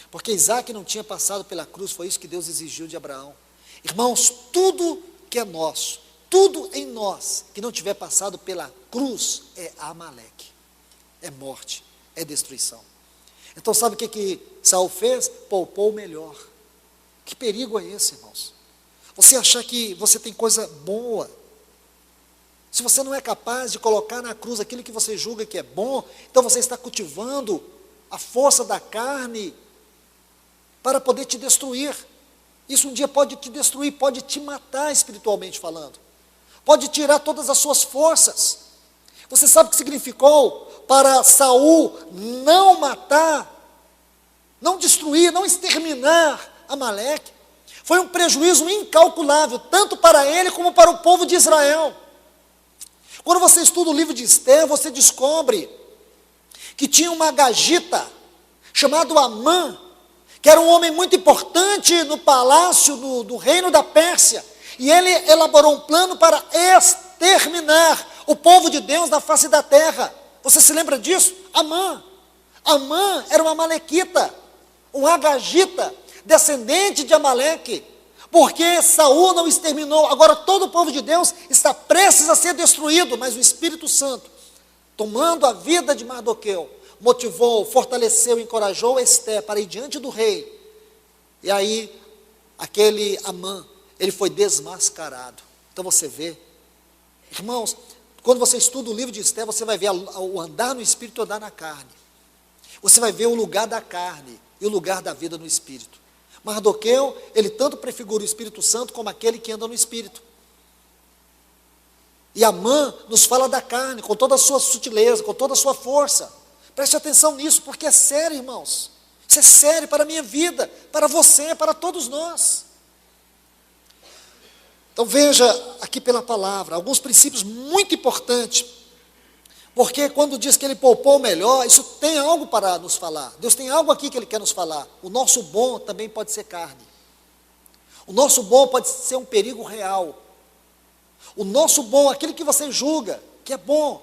porque Isaac não tinha passado pela cruz, foi isso que Deus exigiu de Abraão. Irmãos, tudo que é nosso, tudo em nós que não tiver passado pela cruz é Amaleque, é morte, é destruição. Então sabe o que Saul fez? Poupou o melhor. Que perigo é esse, irmãos? Você achar que você tem coisa boa, se você não é capaz de colocar na cruz aquilo que você julga que é bom, então você está cultivando a força da carne para poder te destruir. Isso um dia pode te destruir, pode te matar espiritualmente falando, pode tirar todas as suas forças. Você sabe o que significou para Saul não matar, não destruir, não exterminar Amaleque? Foi um prejuízo incalculável, tanto para ele como para o povo de Israel. Quando você estuda o livro de Esther, você descobre que tinha uma agagita, chamado Amã, que era um homem muito importante no palácio do reino da Pérsia, e ele elaborou um plano para exterminar o povo de Deus da face da terra. Você se lembra disso? Amã era uma amalequita, um agagita, descendente de Amaleque, porque Saul não exterminou. Agora todo o povo de Deus está prestes a ser destruído, mas o Espírito Santo, tomando a vida de Mardoqueu, motivou, fortaleceu, encorajou Esté para ir diante do rei. E aí, aquele Amã, ele foi desmascarado. Então você vê, irmãos, quando você estuda o livro de Esté, você vai ver o andar no Espírito e o andar na carne. Você vai ver o lugar da carne e o lugar da vida no Espírito. Mardoqueu, ele tanto prefigura o Espírito Santo como aquele que anda no Espírito. E Amã nos fala da carne, com toda a sua sutileza, com toda a sua força. Preste atenção nisso, porque é sério, irmãos. Isso é sério para a minha vida, para você, para todos nós. Então veja aqui pela palavra, alguns princípios muito importantes, porque quando diz que ele poupou o melhor, isso tem algo para nos falar. Deus tem algo aqui que ele quer nos falar. O nosso bom também pode ser carne. O nosso bom pode ser um perigo real. O nosso bom, aquilo que você julga que é bom,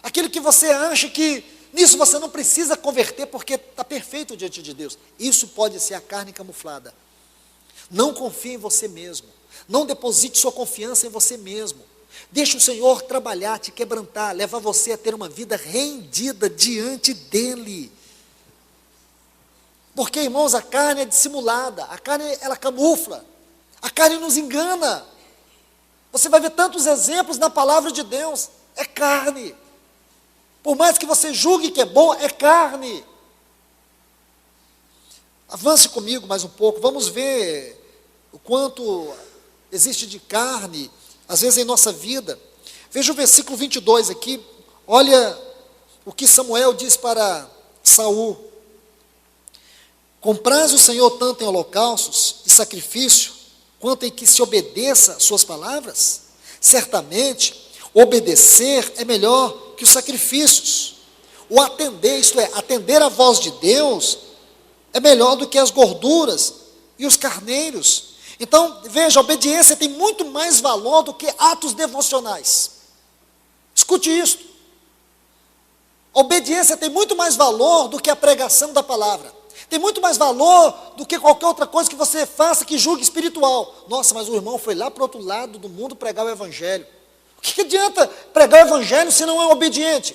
aquilo que você acha que nisso você não precisa converter porque está perfeito diante de Deus, isso pode ser a carne camuflada. Não confie em você mesmo, não deposite sua confiança em você mesmo. Deixa o Senhor trabalhar, te quebrantar, levar você a ter uma vida rendida diante dEle. Porque, irmãos, a carne é dissimulada, a carne ela camufla, a carne nos engana. Você vai ver tantos exemplos na palavra de Deus, é carne. Por mais que você julgue que é bom, é carne. Avance comigo mais um pouco, vamos ver o quanto existe de carne às vezes em nossa vida. Veja o versículo 22 aqui, olha o que Samuel diz para Saul: compraz o Senhor tanto em holocaustos e sacrifício, quanto em que se obedeça suas palavras? Certamente, obedecer é melhor que os sacrifícios. O atender, isto é, atender a voz de Deus, é melhor do que as gorduras e os carneiros. Então, veja, a obediência tem muito mais valor do que atos devocionais. Escute isso. A obediência tem muito mais valor do que a pregação da palavra. Tem muito mais valor do que qualquer outra coisa que você faça que julgue espiritual. Nossa, mas o irmão foi lá para o outro lado do mundo pregar o evangelho. O que adianta pregar o evangelho se não é obediente?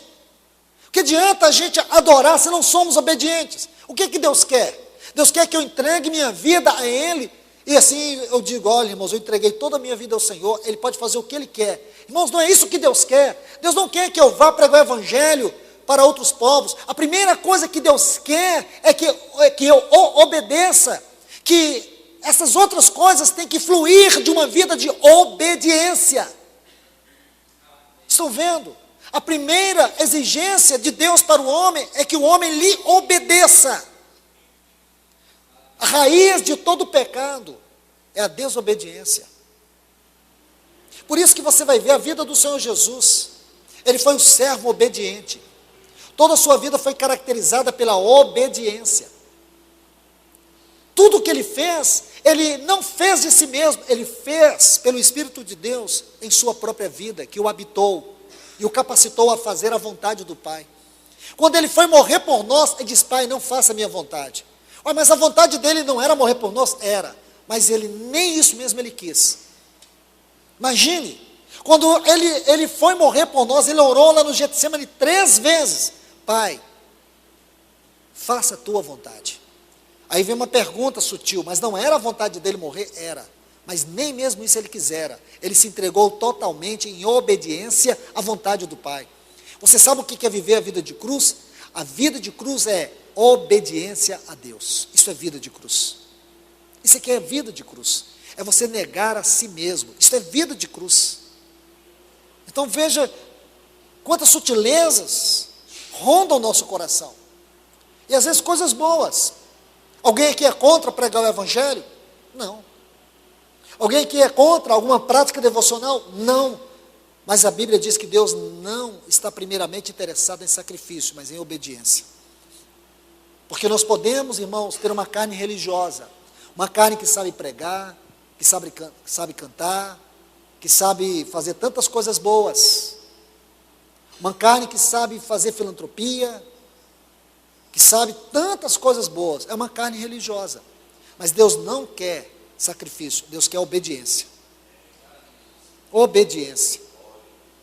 O que adianta a gente adorar se não somos obedientes? O que Deus quer? Deus quer que eu entregue minha vida a Ele. E assim eu digo: olha, irmãos, eu entreguei toda a minha vida ao Senhor, Ele pode fazer o que Ele quer. Irmãos, não é isso que Deus quer. Deus não quer que eu vá pregar o evangelho para outros povos. A primeira coisa que Deus quer é que eu obedeça, que essas outras coisas têm que fluir de uma vida de obediência. Estão vendo? A primeira exigência de Deus para o homem é que o homem lhe obedeça. A raiz de todo pecado é a desobediência. Por isso que você vai ver a vida do Senhor Jesus. Ele foi um servo obediente. Toda a sua vida foi caracterizada pela obediência. Tudo o que ele fez, ele não fez de si mesmo, ele fez pelo Espírito de Deus em sua própria vida, que o habitou e o capacitou a fazer a vontade do Pai. Quando ele foi morrer por nós, ele diz: Pai, não faça a minha vontade. Olha, mas a vontade dele não era morrer por nós? Era, mas ele nem isso mesmo ele quis. Imagine, quando ele foi morrer por nós, ele orou lá no Getsemane 3 vezes: Pai, faça a tua vontade. Aí vem uma pergunta sutil: mas não era a vontade dele morrer? Era, mas nem mesmo isso ele quisera. Ele se entregou totalmente em obediência à vontade do Pai. Você sabe o que é viver a vida de cruz? A vida de cruz é obediência a Deus. Isso é vida de cruz. Isso aqui é vida de cruz. É você negar a si mesmo. Isso é vida de cruz. Então veja quantas sutilezas rondam o nosso coração. E às vezes coisas boas. Alguém aqui é contra pregar o Evangelho? Não. Alguém aqui é contra alguma prática devocional? Não. Mas a Bíblia diz que Deus não está primeiramente interessado em sacrifício, mas em obediência. Porque nós podemos, irmãos, ter uma carne religiosa, uma carne que sabe pregar, que sabe cantar, que sabe fazer tantas coisas boas, uma carne que sabe fazer filantropia, que sabe tantas coisas boas. É uma carne religiosa, mas Deus não quer sacrifício, Deus quer obediência. Obediência.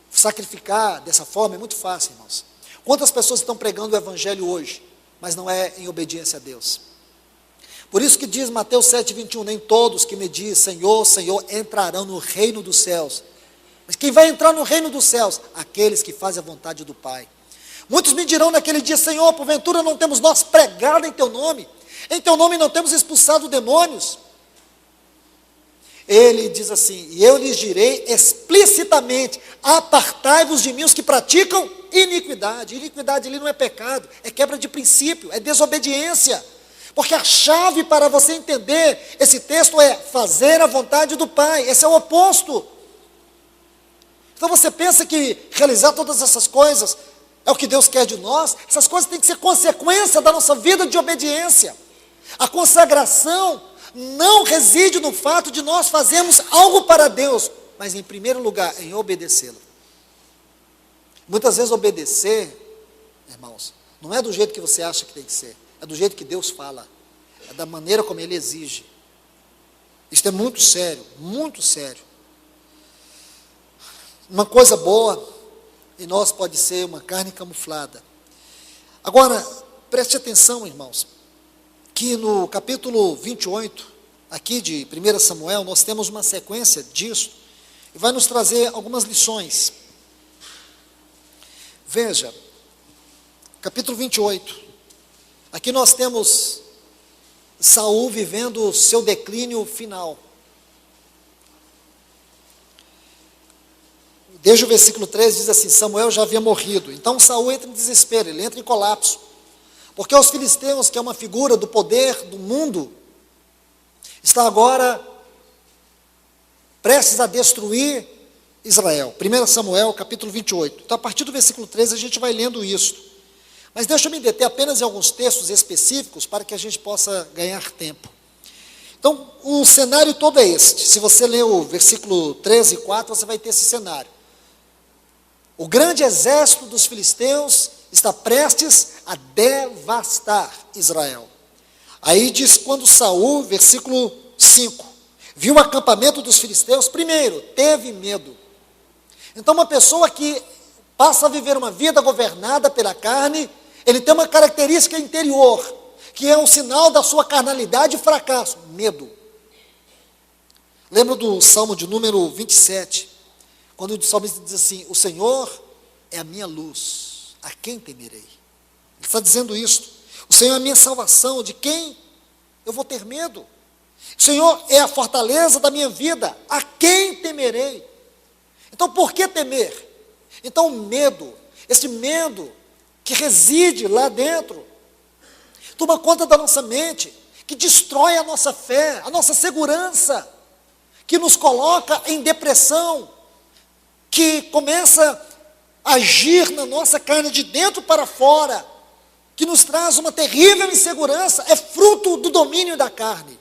Sacrificar dessa forma é muito fácil, irmãos. Quantas pessoas estão pregando o Evangelho hoje, mas não é em obediência a Deus? Por isso que diz Mateus 7,21, nem todos que me dizem Senhor, Senhor, entrarão no reino dos céus. Mas quem vai entrar no reino dos céus? Aqueles que fazem a vontade do Pai. Muitos me dirão naquele dia: Senhor, porventura não temos nós pregado em Teu nome? Em Teu nome não temos expulsado demônios? Ele diz assim: e eu lhes direi explicitamente: apartai-vos de mim os que praticam iniquidade. Iniquidade ali não é pecado, é quebra de princípio, é desobediência. Porque a chave para você entender esse texto é fazer a vontade do Pai. Esse é o oposto. Então você pensa que realizar todas essas coisas é o que Deus quer de nós? Essas coisas têm que ser consequência da nossa vida de obediência. A consagração não reside no fato de nós fazermos algo para Deus, mas em primeiro lugar, em obedecê-lo. Muitas vezes obedecer, irmãos, não é do jeito que você acha que tem que ser, é do jeito que Deus fala, é da maneira como Ele exige. Isto é muito sério, muito sério. Uma coisa boa em nós pode ser uma carne camuflada. Agora, preste atenção, irmãos, que no capítulo 28, aqui de 1 Samuel, nós temos uma sequência disso, e vai nos trazer algumas lições. Veja, capítulo 28, aqui nós temos Saul vivendo o seu declínio final. Desde o versículo 13 diz assim: Samuel já havia morrido. Então Saul entra em desespero, ele entra em colapso. Porque os filisteus, que é uma figura do poder do mundo, está agora prestes a destruir Israel. 1 Samuel, capítulo 28. Então, a partir do versículo 13, a gente vai lendo isso. Mas deixa eu me deter apenas em alguns textos específicos, para que a gente possa ganhar tempo. Então, o cenário todo é este. Se você ler o versículo 13 e 4, você vai ter esse cenário. O grande exército dos filisteus está prestes a devastar Israel. Aí diz: quando Saul, versículo 5, viu o acampamento dos filisteus, primeiro, teve medo. Então, uma pessoa que passa a viver uma vida governada pela carne, ele tem uma característica interior, que é um sinal da sua carnalidade e fracasso: medo. Lembra do Salmo de número 27, quando o salmista diz assim: o Senhor é a minha luz, a quem temerei? Ele está dizendo isso. O Senhor é a minha salvação, de quem eu vou ter medo? O Senhor é a fortaleza da minha vida, a quem temerei? Então, por que temer? Então, o medo, esse medo que reside lá dentro, toma conta da nossa mente, que destrói a nossa fé, a nossa segurança, que nos coloca em depressão, que começa a agir na nossa carne de dentro para fora, que nos traz uma terrível insegurança, é fruto do domínio da carne.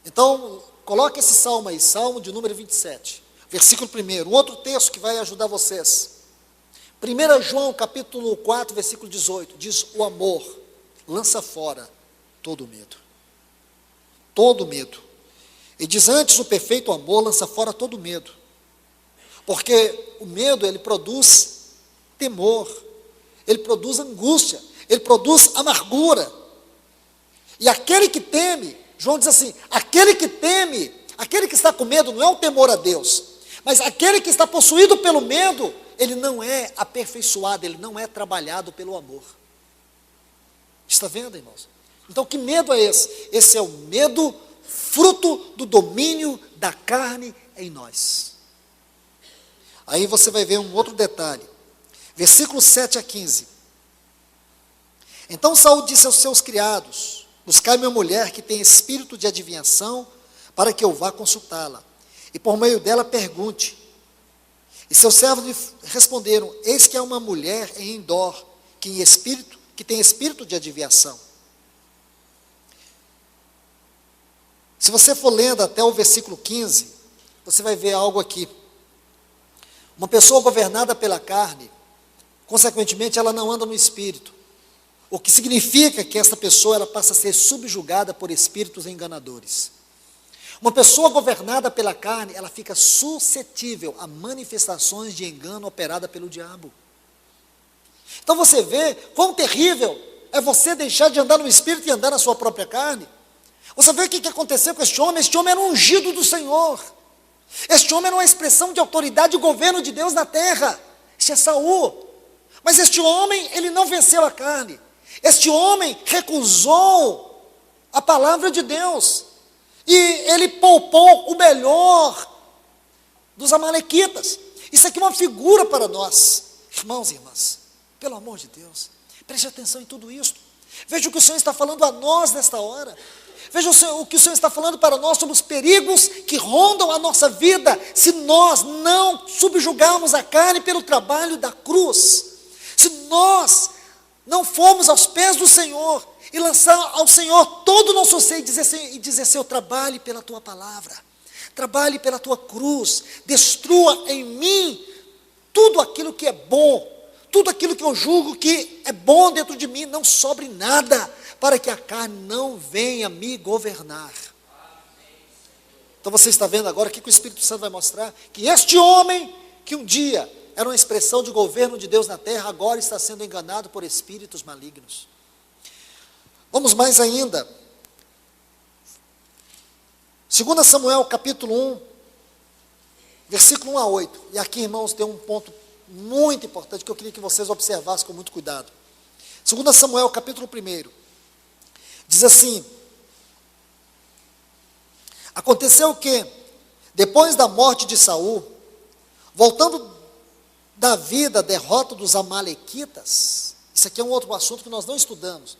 Então, coloque esse salmo aí, Salmo de número 27, versículo 1, um outro texto que vai ajudar vocês. 1 João, capítulo 4, versículo 18, diz: o amor lança fora todo medo. Todo medo. E diz: antes o perfeito amor lança fora todo medo. Porque o medo, ele produz temor, ele produz angústia, ele produz amargura. E aquele que teme, João diz assim, aquele que teme, aquele que está com medo não é o temor a Deus, mas aquele que está possuído pelo medo, ele não é aperfeiçoado, ele não é trabalhado pelo amor. Está vendo, irmãos? Então que medo é esse? Esse é o medo fruto do domínio da carne em nós. Aí você vai ver um outro detalhe, versículos 7 a 15. Então Saul disse aos seus criados: buscai minha mulher que tem espírito de adivinhação, para que eu vá consultá-la, e por meio dela pergunte. E seus servos lhe responderam: eis que há uma mulher em Endor, que tem espírito de adivinhação. Se você for lendo até o versículo 15, você vai ver algo aqui. Uma pessoa governada pela carne, consequentemente, ela não anda no espírito. O que significa que essa pessoa ela passa a ser subjugada por espíritos enganadores. Uma pessoa governada pela carne, ela fica suscetível a manifestações de engano operada pelo diabo. Então você vê quão terrível é você deixar de andar no espírito e andar na sua própria carne. Você vê o que aconteceu com este homem era um ungido do Senhor. Este homem era uma expressão de autoridade e governo de Deus na terra. Este é Saul. Mas este homem, ele não venceu a carne. Este homem recusou a palavra de Deus. E ele poupou o melhor dos amalequitas. Isso aqui é uma figura para nós. Irmãos e irmãs, pelo amor de Deus, preste atenção em tudo isso. Veja o que o Senhor está falando a nós nesta hora. Veja o que o Senhor está falando para nós sobre os perigos que rondam a nossa vida, se nós não subjugarmos a carne pelo trabalho da cruz. Se nós não formos aos pés do Senhor e lançar ao Senhor todo o nosso ser e dizer: Senhor, trabalhe pela tua palavra, trabalhe pela tua cruz, destrua em mim tudo aquilo que é bom, tudo aquilo que eu julgo que é bom dentro de mim, não sobre nada, para que a carne não venha me governar. Então você está vendo agora o que o Espírito Santo vai mostrar? Que este homem, que um dia era uma expressão de governo de Deus na terra, agora está sendo enganado por espíritos malignos. Vamos mais ainda. 2 Samuel capítulo 1, versículo 1 a 8. E aqui, irmãos, tem um ponto muito importante que eu queria que vocês observassem com muito cuidado. 2 Samuel capítulo 1. Diz assim: aconteceu que, depois da morte de Saul, voltando Davi da derrota dos amalequitas, isso aqui é um outro assunto que nós não estudamos,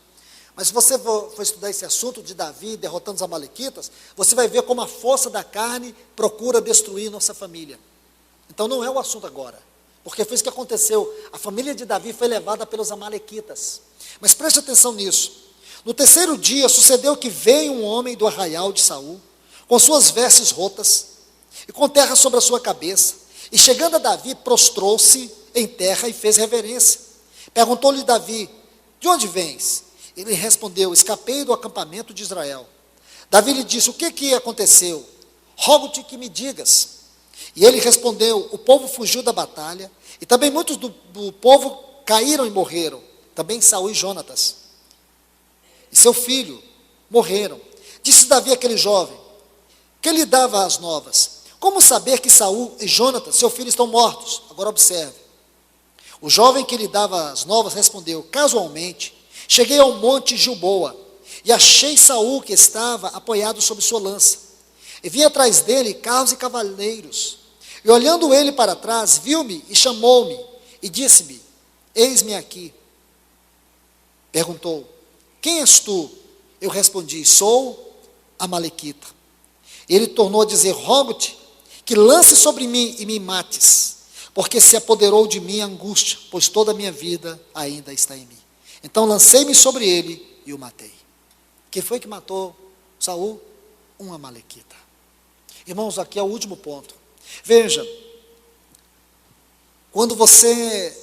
mas se você for estudar esse assunto de Davi derrotando os amalequitas, você vai ver como a força da carne procura destruir nossa família. Então não é o assunto agora, porque foi isso que aconteceu. A família de Davi foi levada pelos amalequitas. Mas preste atenção nisso. No terceiro dia sucedeu que veio um homem do arraial de Saul, com suas vestes rotas e com terra sobre a sua cabeça, e chegando a Davi, prostrou-se em terra e fez reverência. Perguntou-lhe Davi: de onde vens? Ele respondeu: escapei do acampamento de Israel. Davi lhe disse: o que aconteceu? Rogo-te que me digas. E ele respondeu: o povo fugiu da batalha, e também muitos do povo caíram e morreram, também Saul e Jonatas e seu filho morreram. Disse Davi àquele jovem que lhe dava as novas: como saber que Saul e Jonatas, seu filho, estão mortos? Agora observe. O jovem que lhe dava as novas respondeu: casualmente, cheguei ao monte Gilboa, e achei Saul que estava apoiado sobre sua lança. E vi atrás dele carros e cavaleiros. E olhando ele para trás, viu-me e chamou-me, e disse-me: eis-me aqui. Perguntou: quem és tu? Eu respondi: sou amalequita. Ele tornou a dizer: rogo-te que lance sobre mim e me mates, porque se apoderou de mim a angústia, pois toda a minha vida ainda está em mim. Então lancei-me sobre ele e o matei. Quem foi que matou Saul? um amalequita. Irmãos, aqui é o último ponto. Veja, quando você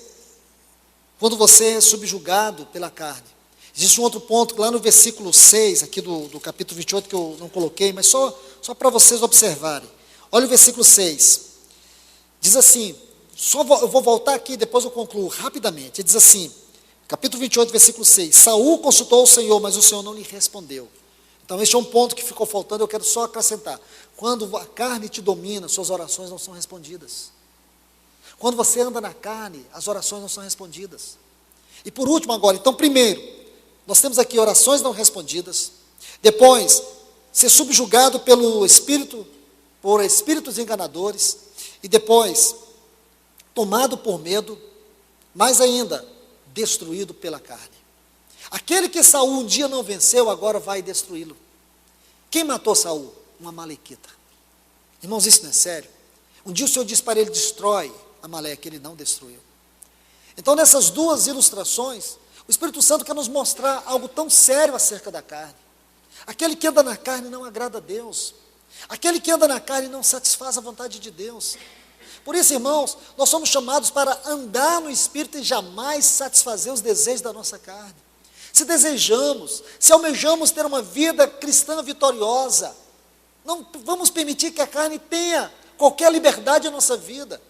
é subjugado pela carne, existe um outro ponto, lá no versículo 6, aqui do capítulo 28, que eu não coloquei, mas só para vocês observarem. Olha o versículo 6. Diz assim, eu vou voltar aqui, depois eu concluo rapidamente. Ele diz assim, capítulo 28, versículo 6. Saul consultou o Senhor, mas o Senhor não lhe respondeu. Então, este é um ponto que ficou faltando, eu quero só acrescentar. Quando a carne te domina, suas orações não são respondidas. Quando você anda na carne, as orações não são respondidas. E por último agora, então primeiro, nós temos aqui orações não respondidas. Depois, ser subjugado pelo Espírito, por espíritos enganadores. E depois, tomado por medo. Mais ainda, destruído pela carne. Aquele que Saul um dia não venceu, agora vai destruí-lo. Quem matou Saul? Um amalequita. Irmãos, isso não é sério? Um dia o Senhor disse para ele, destrói Amaleque, ele não destruiu. Então, nessas duas ilustrações, o Espírito Santo quer nos mostrar algo tão sério acerca da carne. Aquele que anda na carne não agrada a Deus. Aquele que anda na carne não satisfaz a vontade de Deus. Por isso, irmãos, nós somos chamados para andar no Espírito e jamais satisfazer os desejos da nossa carne. Se desejamos, se almejamos ter uma vida cristã vitoriosa, não vamos permitir que a carne tenha qualquer liberdade em nossa vida.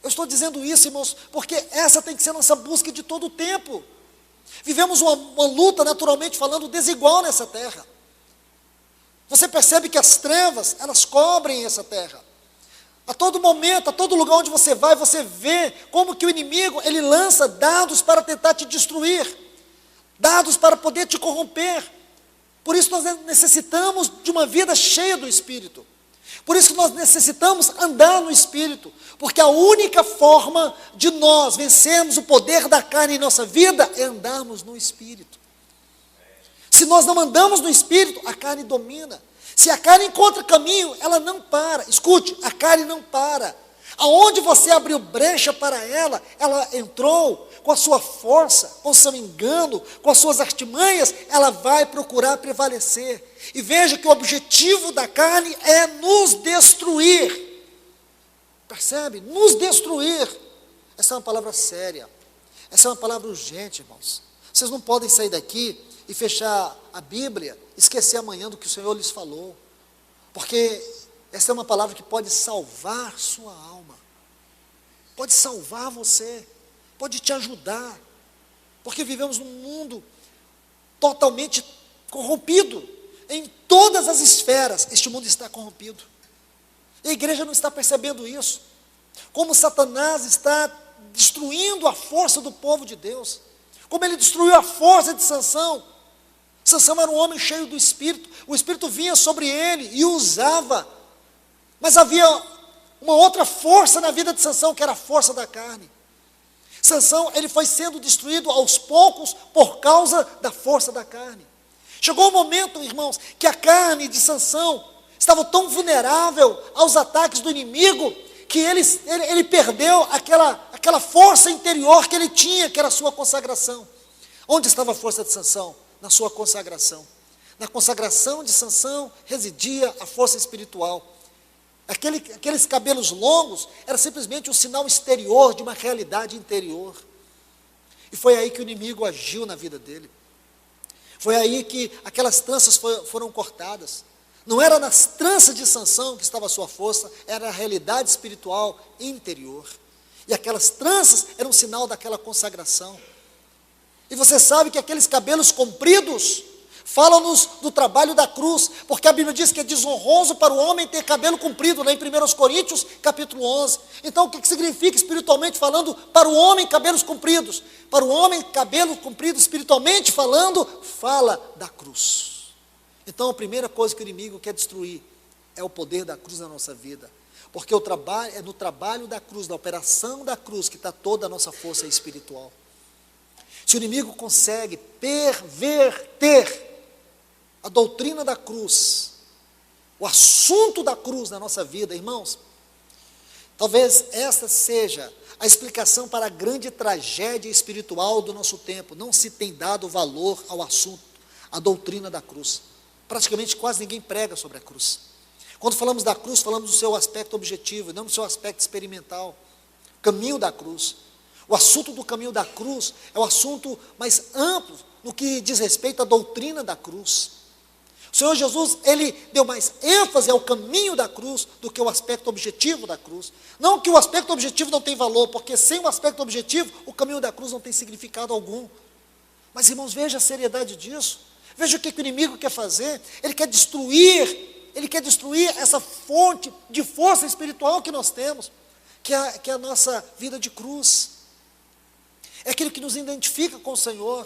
Eu estou dizendo isso, irmãos, porque essa tem que ser a nossa busca de todo o tempo. Vivemos uma luta, naturalmente falando, desigual nessa terra. Você percebe que as trevas, elas cobrem essa terra. A todo momento, a todo lugar onde você vai, você vê como que o inimigo, ele lança dados para tentar te destruir. Dados para poder te corromper. Por isso nós necessitamos de uma vida cheia do Espírito. Por isso que nós necessitamos andar no Espírito. Porque a única forma de nós vencermos o poder da carne em nossa vida é andarmos no Espírito. Se nós não andamos no Espírito, a carne domina. Se a carne encontra caminho, ela não para. Escute, a carne não para. Aonde você abriu brecha para ela, ela entrou com a sua força, com o seu engano, com as suas artimanhas, ela vai procurar prevalecer. E veja que o objetivo da carne é nos destruir. Percebe? Nos destruir. Essa é uma palavra séria. Essa é uma palavra urgente, irmãos. Vocês não podem sair daqui e fechar a Bíblia, esquecer amanhã do que o Senhor lhes falou. Porque essa é uma palavra que pode salvar sua alma. Pode salvar você. Pode te ajudar. Porque vivemos num mundo totalmente corrompido. Em todas as esferas, este mundo está corrompido. E a igreja não está percebendo isso. Como Satanás está destruindo a força do povo de Deus. Como ele destruiu a força de Sansão. Sansão era um homem cheio do Espírito. O Espírito vinha sobre ele e o usava. Mas havia uma outra força na vida de Sansão, que era a força da carne. Sansão, ele foi sendo destruído aos poucos por causa da força da carne. Chegou um momento, irmãos, que a carne de Sansão estava tão vulnerável aos ataques do inimigo, que ele perdeu aquela força interior que ele tinha, que era a sua consagração. Onde estava a força de Sansão? Na sua consagração. Na consagração de Sansão residia a força espiritual. Aqueles cabelos longos era simplesmente um sinal exterior de uma realidade interior. E foi aí que o inimigo agiu na vida dele. Foi aí que aquelas tranças foram cortadas. Não era nas tranças de Sansão que estava a sua força, era a realidade espiritual interior. E aquelas tranças eram um sinal daquela consagração. E você sabe que aqueles cabelos compridos falam-nos do trabalho da cruz, porque a Bíblia diz que é desonroso para o homem ter cabelo comprido, lá em 1 Coríntios, capítulo 11. Então, o que significa espiritualmente falando para o homem cabelos compridos? Para o homem cabelo comprido, espiritualmente falando, fala da cruz. Então, a primeira coisa que o inimigo quer destruir é o poder da cruz na nossa vida, porque é no trabalho da cruz, na operação da cruz, que está toda a nossa força espiritual. Se o inimigo consegue perverter a doutrina da cruz, o assunto da cruz na nossa vida, irmãos, talvez essa seja a explicação para a grande tragédia espiritual do nosso tempo. Não se tem dado valor ao assunto, à doutrina da cruz. praticamente quase ninguém prega sobre a cruz. Quando falamos da cruz, falamos do seu aspecto objetivo, e não do seu aspecto experimental. O caminho da cruz. O assunto do caminho da cruz é o assunto mais amplo no que diz respeito à doutrina da cruz. O Senhor Jesus, ele deu mais ênfase ao caminho da cruz do que o aspecto objetivo da cruz. Não que o aspecto objetivo não tem valor, porque sem o aspecto objetivo, o caminho da cruz não tem significado algum. Mas, irmãos, veja a seriedade disso. Veja o que o inimigo quer fazer. Ele quer destruir essa fonte de força espiritual que nós temos, que é a nossa vida de cruz. É aquilo que nos identifica com o Senhor.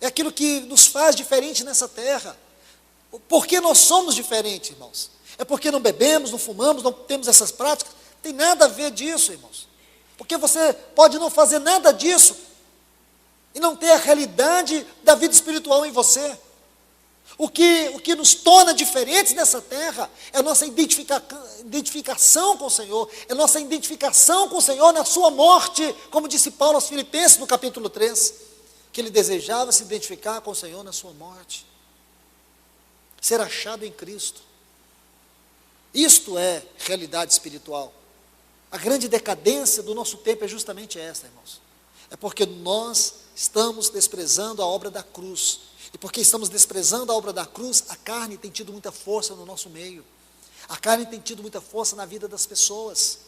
É aquilo que nos faz diferente nessa terra. Por que nós somos diferentes, irmãos? É porque não bebemos, não fumamos, não temos essas práticas? Tem nada a ver disso, irmãos. Porque você pode não fazer nada disso e não ter a realidade da vida espiritual em você. O que nos torna diferentes nessa terra é a nossa identificação com o Senhor, é a nossa identificação com o Senhor na sua morte, como disse Paulo aos Filipenses no capítulo 3, que ele desejava se identificar com o Senhor na sua morte. Ser achado em Cristo. Isto é realidade espiritual. A grande decadência do nosso tempo é justamente essa, irmãos. É porque nós estamos desprezando a obra da cruz. E porque estamos desprezando a obra da cruz, a carne tem tido muita força no nosso meio. A carne tem tido muita força na vida das pessoas.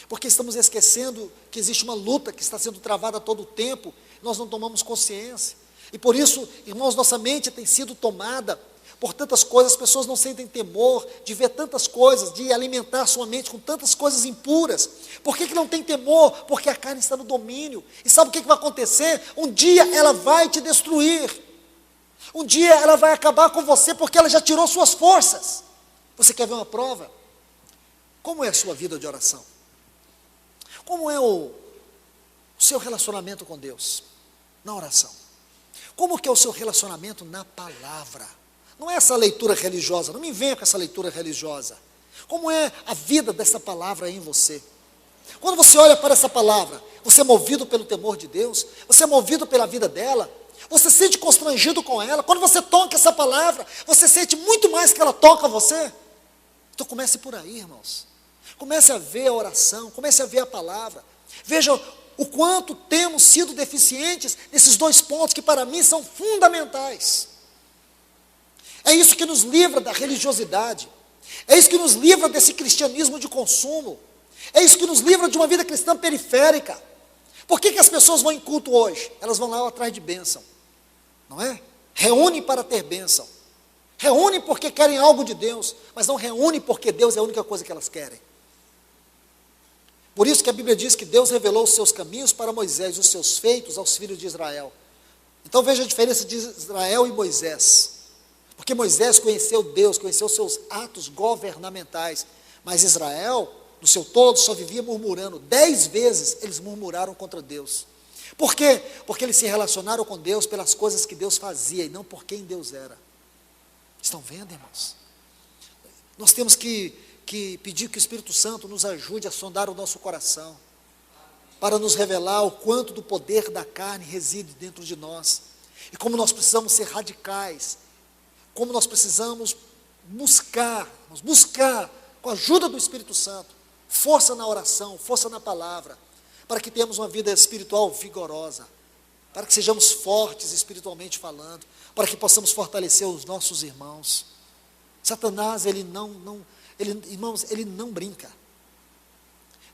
Porque estamos esquecendo que existe uma luta que está sendo travada a todo tempo. Nós não tomamos consciência. E por isso, irmãos, nossa mente tem sido tomada por tantas coisas, as pessoas não sentem temor de ver tantas coisas, de alimentar sua mente com tantas coisas impuras. Por que não tem temor? Porque a carne está no domínio. E sabe o que vai acontecer? Um dia ela vai te destruir. Um dia ela vai acabar com você, porque ela já tirou suas forças. Você quer ver uma prova? Como é a sua vida de oração? Como é o seu relacionamento com Deus na oração? Como que é o seu relacionamento na palavra? Não é essa leitura religiosa, não me venha com essa leitura religiosa. Como é a vida dessa palavra em você? Quando você olha para essa palavra, você é movido pelo temor de Deus? Você é movido pela vida dela? Você se sente constrangido com ela? Quando você toca essa palavra, você sente muito mais que ela toca você? Então comece por aí, irmãos. Comece a ver a oração, comece a ver a palavra. Veja o quanto temos sido deficientes nesses dois pontos que para mim são fundamentais. É isso que nos livra da religiosidade. É isso que nos livra desse cristianismo de consumo. É isso que nos livra de uma vida cristã periférica. Por que as pessoas vão em culto hoje? Elas vão lá atrás de bênção, não é? Reúnem para ter bênção. Reúnem porque querem algo de Deus, mas não reúnem porque Deus é a única coisa que elas querem. Por isso que a Bíblia diz que Deus revelou os seus caminhos para Moisés, os seus feitos aos filhos de Israel. Então veja a diferença de Israel e Moisés. Porque Moisés conheceu Deus, conheceu os seus atos governamentais, mas Israel, no seu todo, só vivia murmurando. 10 vezes eles murmuraram contra Deus. Por quê? Porque eles se relacionaram com Deus pelas coisas que Deus fazia e não por quem Deus era. Estão vendo, irmãos? Nós temos que pedir que o Espírito Santo nos ajude a sondar o nosso coração, para nos revelar o quanto do poder da carne reside dentro de nós, e como nós precisamos ser radicais, como nós precisamos buscar, com a ajuda do Espírito Santo, força na oração, força na palavra, para que tenhamos uma vida espiritual vigorosa, para que sejamos fortes espiritualmente falando, para que possamos fortalecer os nossos irmãos. Satanás, irmãos, ele não brinca.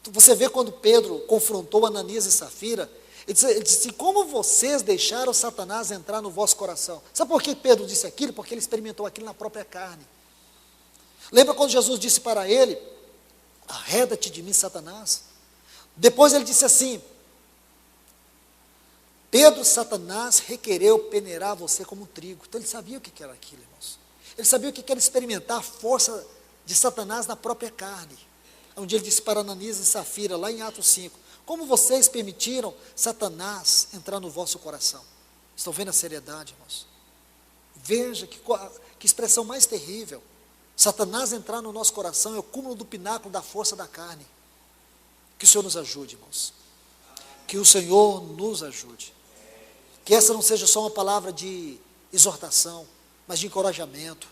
Então, você vê quando Pedro confrontou Ananias e Safira, ele disse assim: como vocês deixaram Satanás entrar no vosso coração? Sabe por que Pedro disse aquilo? Porque ele experimentou aquilo na própria carne. Lembra quando Jesus disse para ele: arreda-te de mim, Satanás? Depois ele disse assim: Pedro, Satanás requereu peneirar você como um trigo. Então ele sabia o que era aquilo, irmãos. Ele sabia o que era experimentar a força de Satanás na própria carne. Onde ele disse para Ananias e Safira, lá em Atos 5, como vocês permitiram Satanás entrar no vosso coração? Estão vendo a seriedade, irmãos? Veja que expressão mais terrível. Satanás entrar no nosso coração é o cúmulo do pináculo da força da carne. Que o Senhor nos ajude, irmãos. Que o Senhor nos ajude. Que essa não seja só uma palavra de exortação, mas de encorajamento,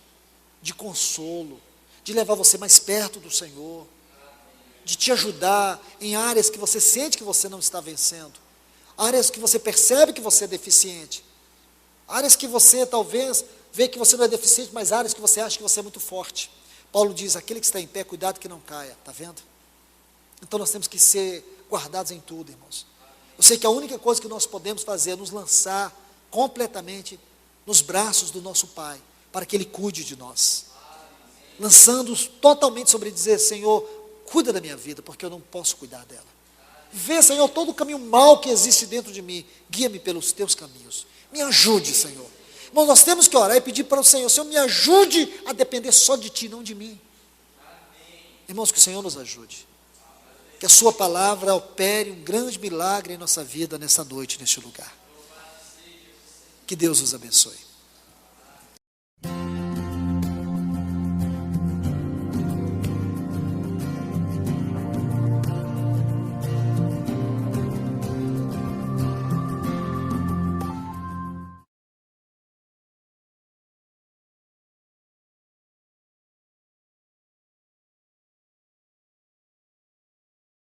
de consolo, de levar você mais perto do Senhor, de te ajudar em áreas que você sente que você não está vencendo, áreas que você percebe que você é deficiente, áreas que você talvez vê que você não é deficiente, mas áreas que você acha que você é muito forte. Paulo diz, aquele que está em pé, cuidado que não caia, está vendo? Então nós temos que ser guardados em tudo, irmãos. Eu sei que a única coisa que nós podemos fazer é nos lançar completamente nos braços do nosso Pai, para que Ele cuide de nós, lançando-os totalmente sobre dizer, Senhor, cuida da minha vida, porque eu não posso cuidar dela. Vê, Senhor, todo o caminho mau que existe dentro de mim, guia-me pelos teus caminhos, me ajude, Senhor. Irmão, nós temos que orar e pedir para o Senhor, Senhor, me ajude a depender só de Ti, não de mim. Irmãos, que o Senhor nos ajude, que a sua palavra opere um grande milagre em nossa vida, nessa noite, neste lugar. Que Deus os abençoe.